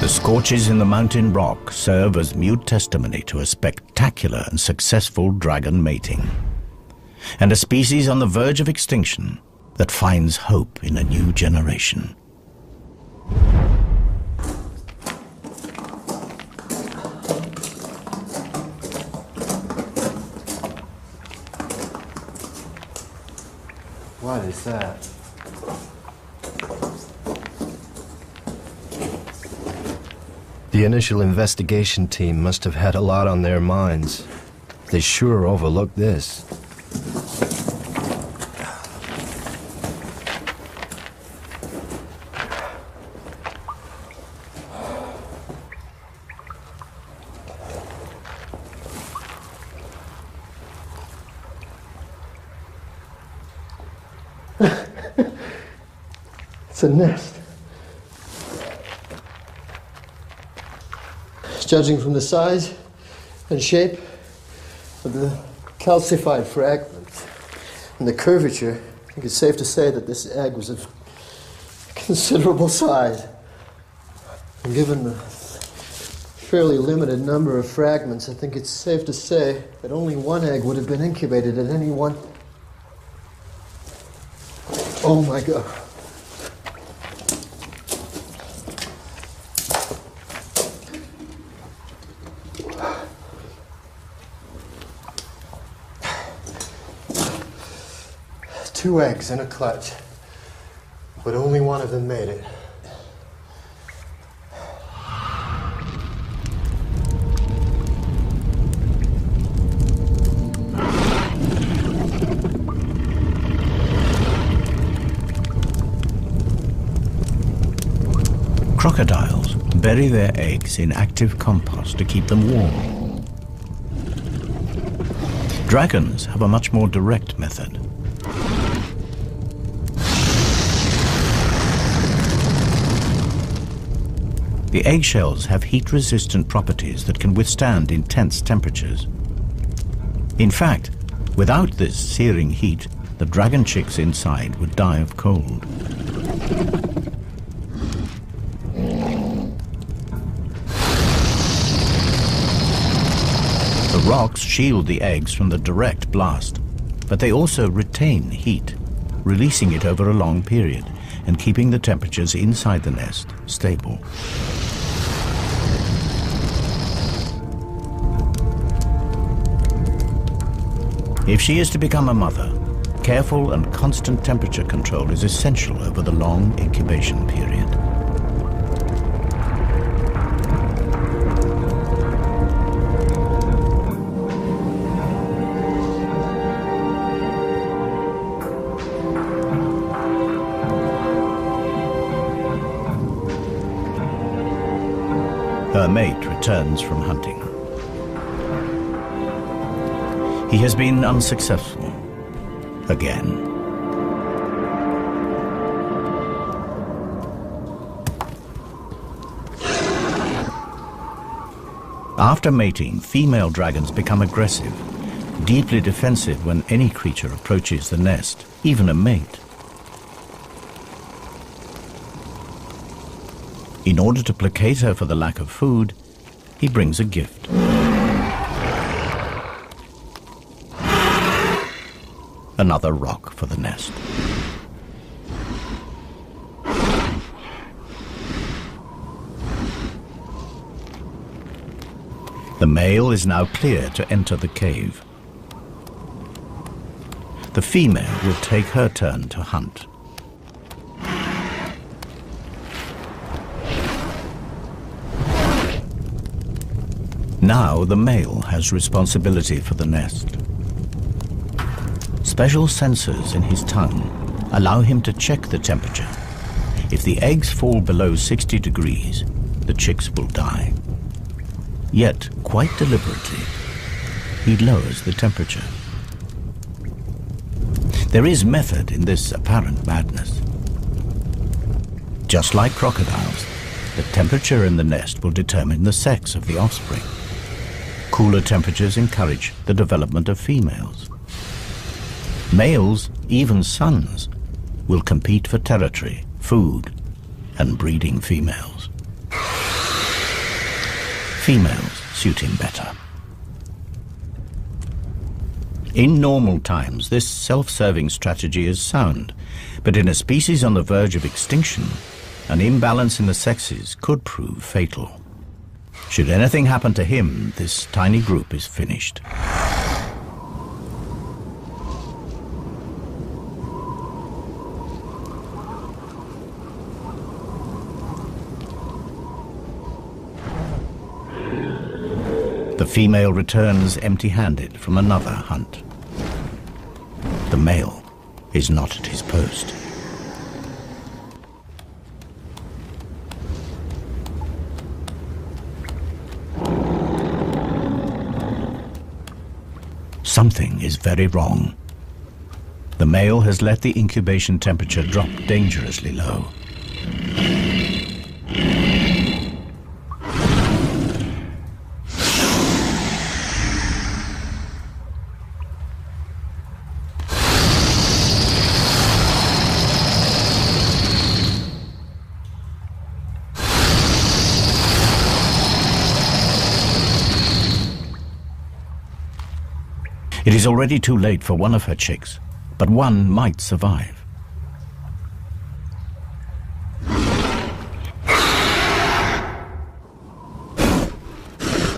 The scorches in the mountain rock serve as mute testimony to a spectacular and successful dragon mating, and a species on the verge of extinction that finds hope in a new generation. What is that? The initial investigation team must have had a lot on their minds. They sure overlooked this. It's a nest. Judging from the size and shape of the calcified fragments and the curvature, I think it's safe to say that this egg was of considerable size. And given the fairly limited number of fragments, I think it's safe to say that only one egg would have been incubated at any one. Oh my God. Two eggs in a clutch, but only one of them made it. Crocodiles bury their eggs in active compost to keep them warm. Dragons have a much more direct method. The eggshells have heat-resistant properties that can withstand intense temperatures. In fact, without this searing heat, the dragon chicks inside would die of cold. The rocks shield the eggs from the direct blast, but they also retain heat, releasing it over a long period and keeping the temperatures inside the nest stable. If she is to become a mother, careful and constant temperature control is essential over the long incubation period. Her mate returns from hunting. He has been unsuccessful again. After mating, female dragons become aggressive, deeply defensive when any creature approaches the nest, even a mate. In order to placate her for the lack of food, he brings a gift. Another rock for the nest. The male is now clear to enter the cave. The female will take her turn to hunt. Now the male has responsibility for the nest. Special sensors in his tongue allow him to check the temperature. If the eggs fall below 60 degrees, the chicks will die. Yet, quite deliberately, he lowers the temperature. There is method in this apparent madness. Just like crocodiles, the temperature in the nest will determine the sex of the offspring. Cooler temperatures encourage the development of females. Males, even sons, will compete for territory, food, and breeding females. Females suit him better. In normal times, this self-serving strategy is sound, but in a species on the verge of extinction, an imbalance in the sexes could prove fatal. Should anything happen to him, this tiny group is finished. The female returns empty-handed from another hunt. The male is not at his post. Something is very wrong. The male has let the incubation temperature drop dangerously low. It is already too late for one of her chicks, but one might survive.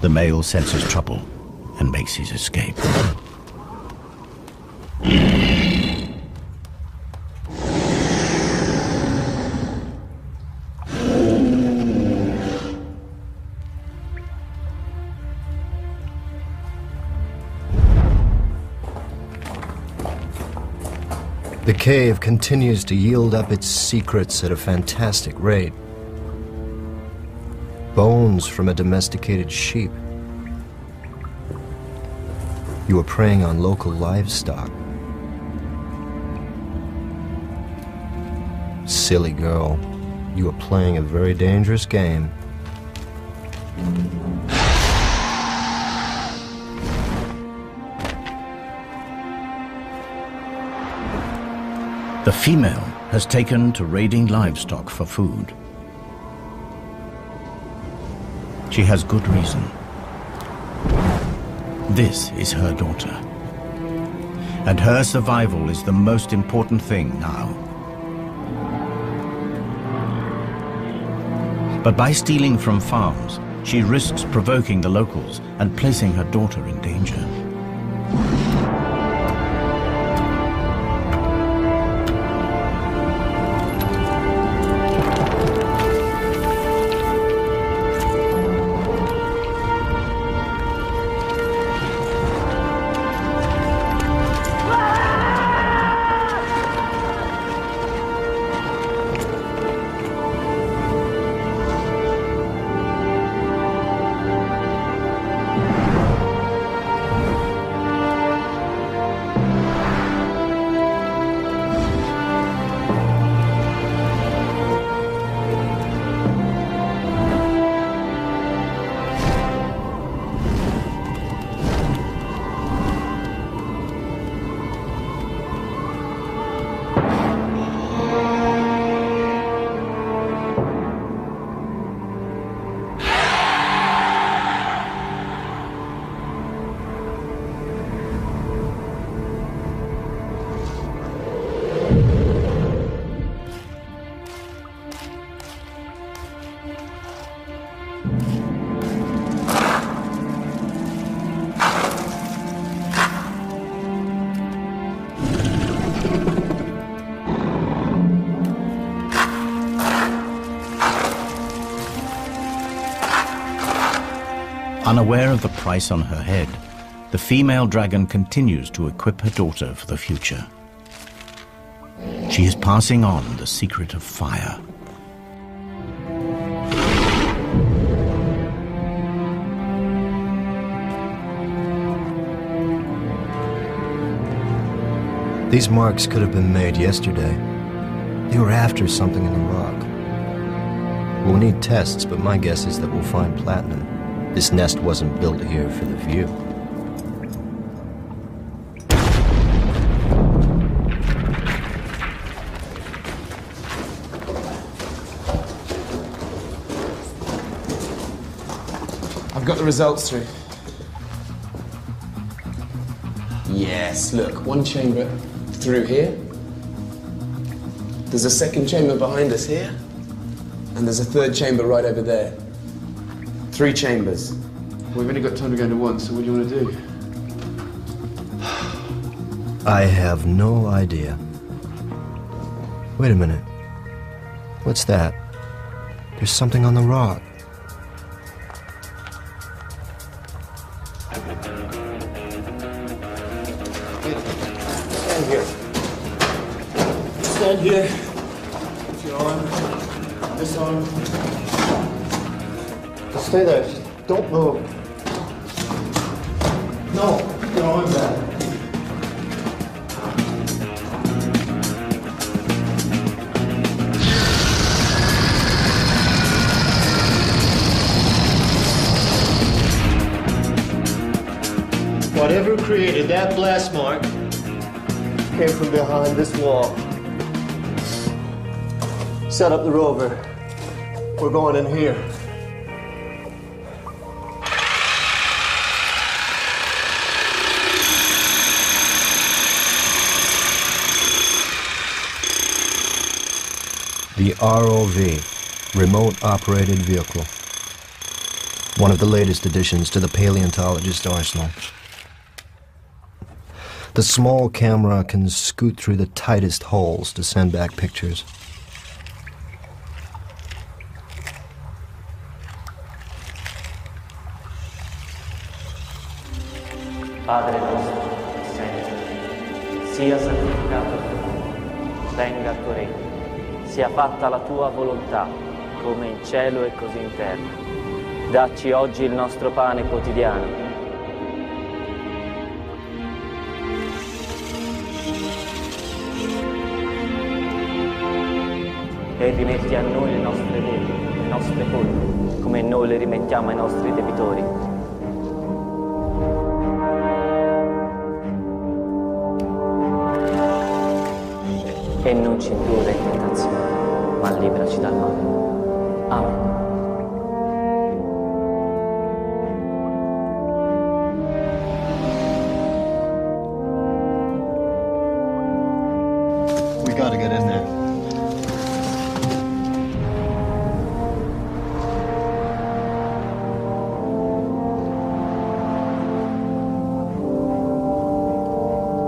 The male senses trouble and makes his escape. The cave continues to yield up its secrets at a fantastic rate. bones from a domesticated sheep. You were preying on local livestock. Silly girl, you were playing a very dangerous game. The female has taken to raiding livestock for food. She has good reason. This is her daughter. And her survival is the most important thing now. But by stealing from farms, she risks provoking the locals and placing her daughter in danger. Unaware of the price on her head, the female dragon continues to equip her daughter for the future. She is passing on the secret of fire. These marks could have been made yesterday. They were after something in the rock. We'll need tests, but my guess is that we'll find platinum. This nest wasn't built here for the view. I've got the results through. Yes, look, one chamber through here. There's a second chamber behind us here. And there's a third chamber right over there. 3 chambers. We've only got time to go into one, so what do you want to do? I have no idea. Wait a minute. What's that? There's something on the rock. Stand here. Stand here. Put your arm. This arm. Stay there. Don't move. No, your arm back. Whatever created that blast mark came from behind this wall. Set up the rover. We're going in here. The ROV, Remote Operated Vehicle. One of the latest additions to the paleontologist's arsenal. The small camera can scoot through the tightest holes to send back pictures. Padre nostro, che sei in cielo, sia santificato il tuo nome, venga il tuo regno, sia fatta la tua volontà, come in cielo e così in terra. Dacci oggi il nostro pane quotidiano. E rimetti a noi le nostre debiti, le nostre colpe, come noi le rimettiamo ai nostri debitori. E non ci indurre in tentazione, ma liberaci dal male. Amen. We gotta get in there.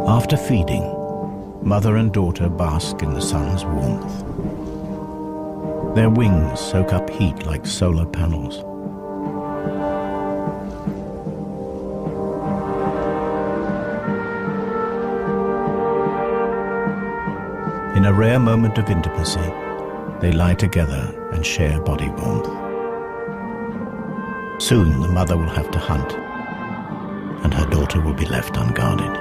After feeding, mother and daughter bask in the sun's warmth. Their wings soak up heat like solar panels. In a rare moment of intimacy, they lie together and share body warmth. Soon the mother will have to hunt, and her daughter will be left unguarded.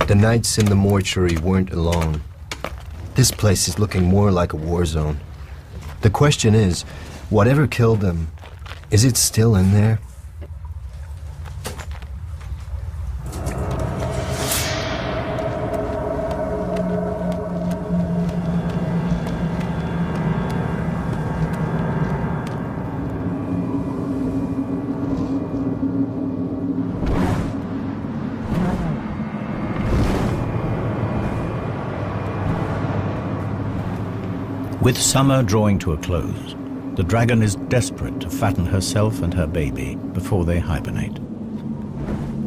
The nights in the mortuary weren't alone. This place is looking more like a war zone. The question is, whatever killed them, is it still in there? With summer drawing to a close, the dragon is desperate to fatten herself and her baby before they hibernate.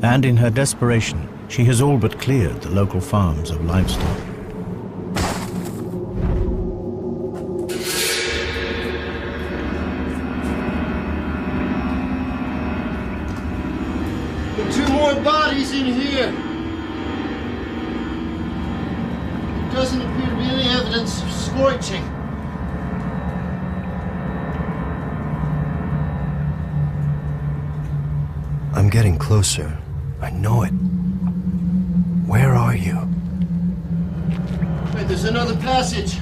And in her desperation, she has all but cleared the local farms of livestock. There are 2 more bodies in here. There doesn't appear to be any evidence of scorching. I'm getting closer. I know it. Where are you? Wait, there's another passage.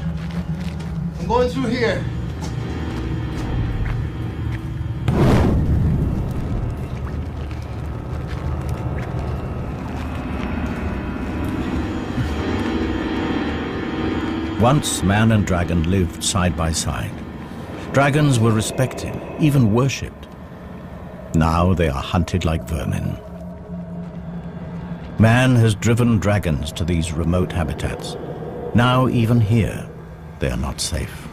I'm going through here. Once man and dragon lived side by side. Dragons were respected, even worshipped. Now they are hunted like vermin. Man has driven dragons to these remote habitats. Now even here, they are not safe.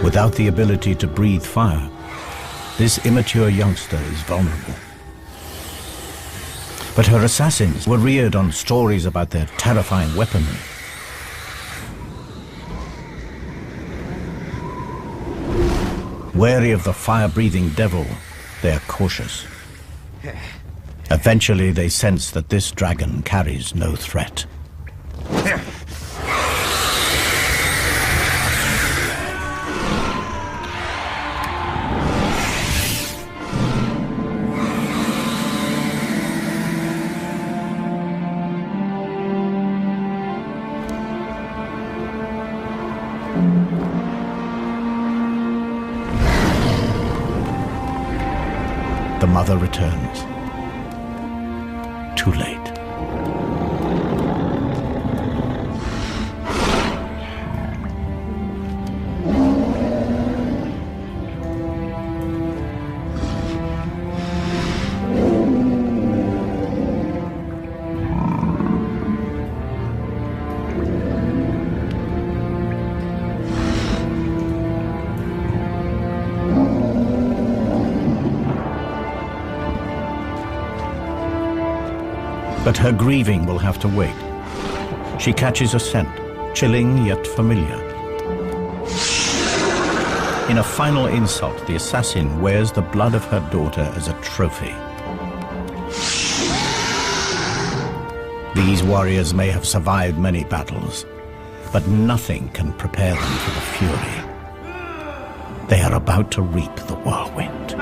Without the ability to breathe fire, this immature youngster is vulnerable. But her assassins were reared on stories about their terrifying weaponry. Wary of the fire-breathing devil, they are cautious. Eventually, they sense that this dragon carries no threat. The mother returns. Too late. But her grieving will have to wait. She catches a scent, chilling yet familiar. In a final insult, the assassin wears the blood of her daughter as a trophy. These warriors may have survived many battles, but nothing can prepare them for the fury. They are about to reap the whirlwind.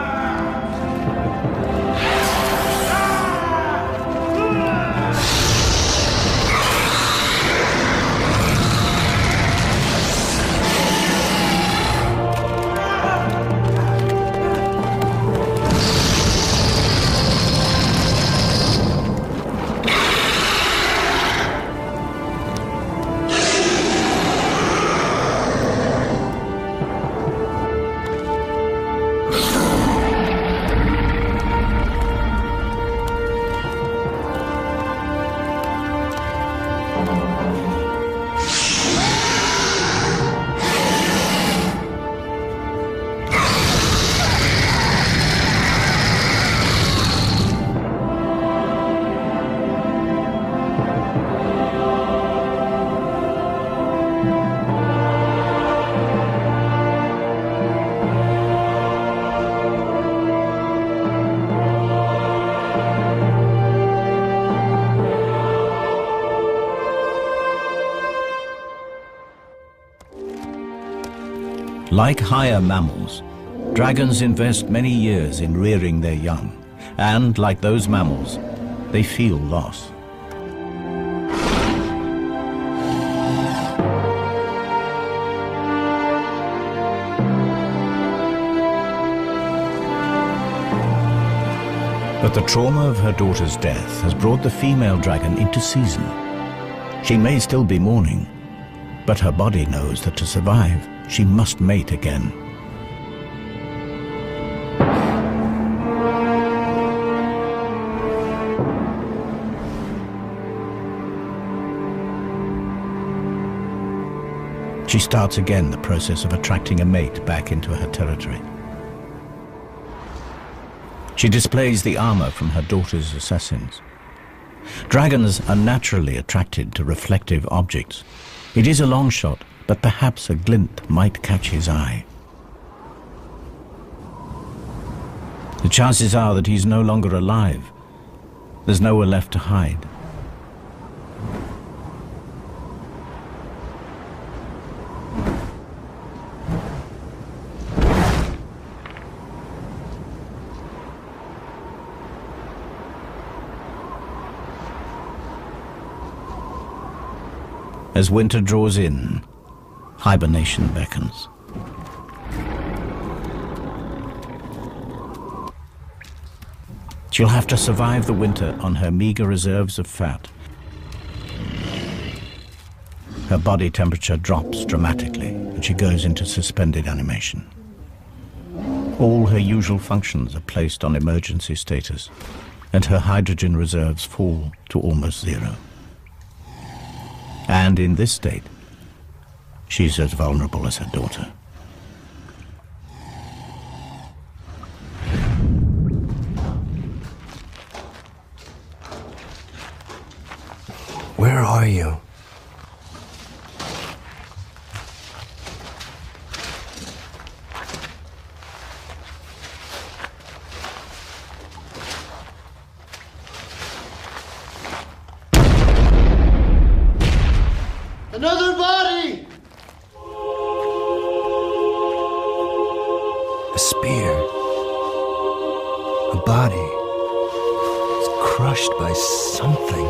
Like higher mammals, dragons invest many years in rearing their young, and like those mammals, they feel loss. But the trauma of her daughter's death has brought the female dragon into season. She may still be mourning, but her body knows that to survive, she must mate again. She starts again the process of attracting a mate back into her territory. She displays the armor from her daughter's assassins. Dragons are naturally attracted to reflective objects. It is a long shot, but perhaps a glint might catch his eye. The chances are that he's no longer alive. There's nowhere left to hide. As winter draws in, hibernation beckons. She'll have to survive the winter on her meager reserves of fat. Her body temperature drops dramatically and she goes into suspended animation. All her usual functions are placed on emergency status, and her hydrogen reserves fall to almost zero. And in this state, she's as vulnerable as her daughter. Where are you? Another body! A spear. A body. It's crushed by something.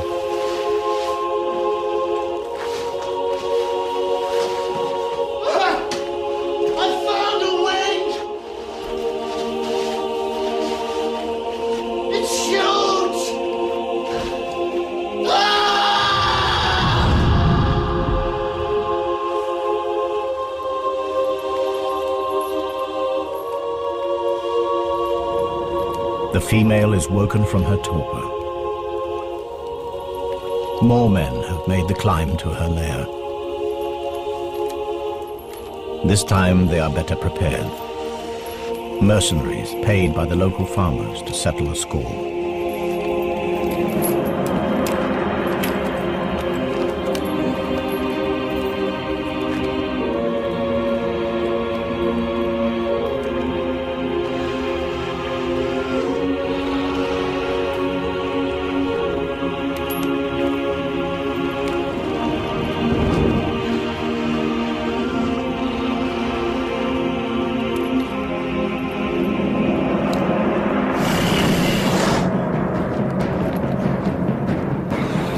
I found a wing! It shoots! The female is woken from her torpor. More men have made the climb to her lair. This time they are better prepared. Mercenaries paid by the local farmers to settle a score.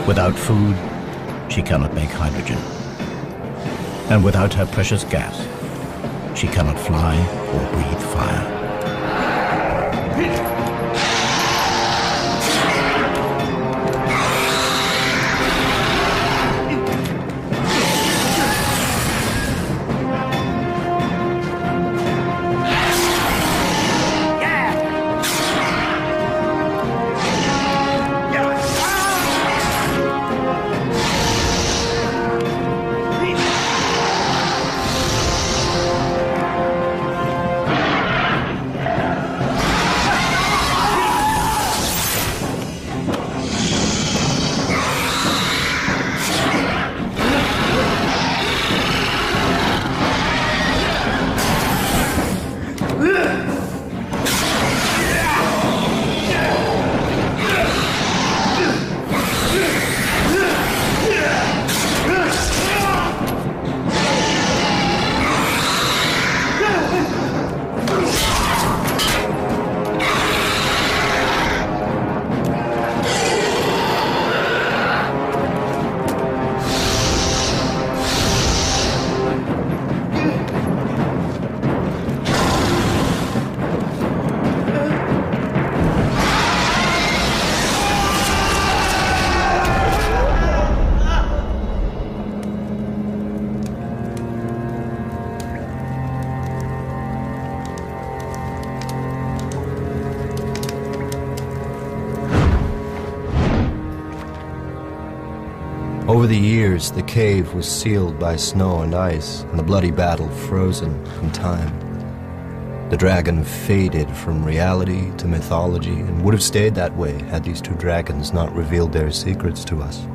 Without food, she cannot make hydrogen. And without her precious gas, she cannot fly or breathe fire. Over the years, the cave was sealed by snow and ice, and the bloody battle frozen in time. The dragon faded from reality to mythology, and would have stayed that way had these two dragons not revealed their secrets to us.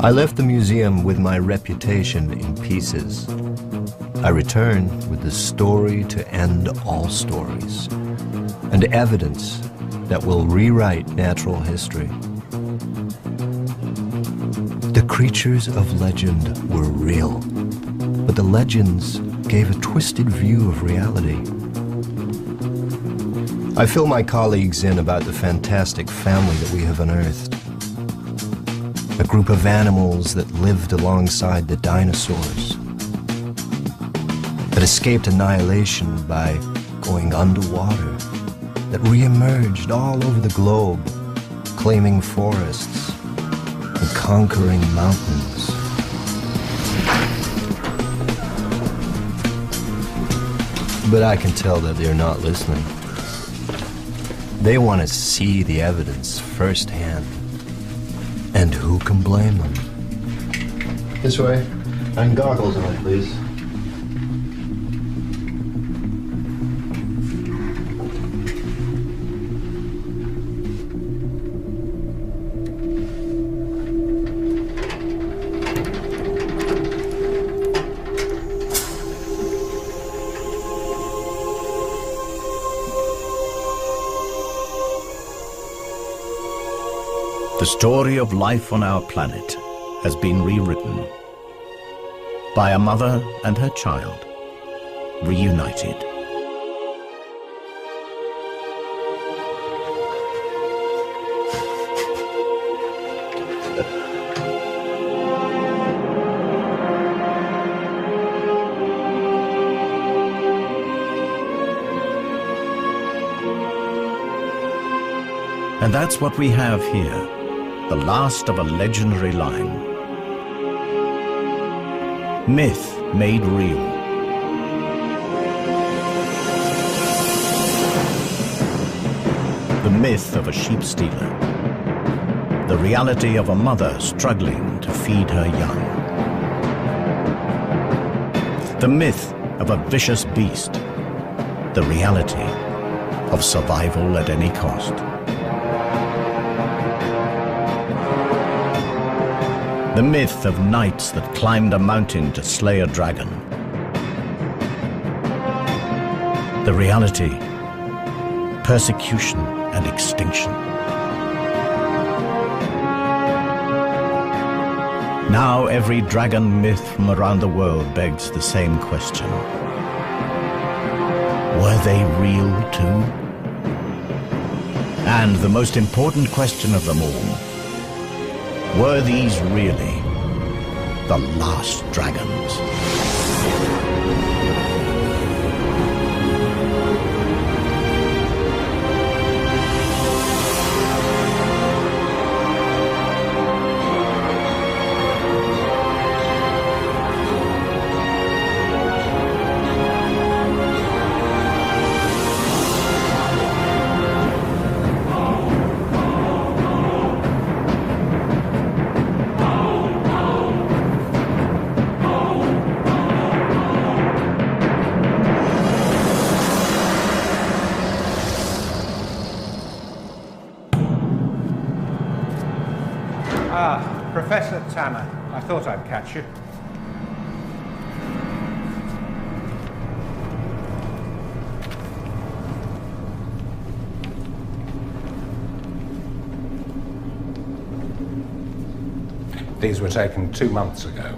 I left the museum with my reputation in pieces. I return with the story to end all stories, and evidence that will rewrite natural history. The creatures of legend were real, but the legends gave a twisted view of reality. I fill my colleagues in about the fantastic family that we have unearthed. A group of animals that lived alongside the dinosaurs, that escaped annihilation by going underwater, that re-emerged all over the globe, claiming forests and conquering mountains. But I can tell that they're not listening. They want to see the evidence firsthand. And who can blame them? This way. And goggles on, please. The story of life on our planet has been rewritten by a mother and her child, reunited. And that's what we have here. The last of a legendary line. Myth made real. The myth of a sheep stealer. The reality of a mother struggling to feed her young. The myth of a vicious beast. The reality of survival at any cost. The myth of knights that climbed a mountain to slay a dragon. The reality, persecution and extinction. Now every dragon myth from around the world begs the same question. Were they real too? And the most important question of them all, were these really the last dragons? Professor Tanner, I thought I'd catch you. These were taken 2 months ago.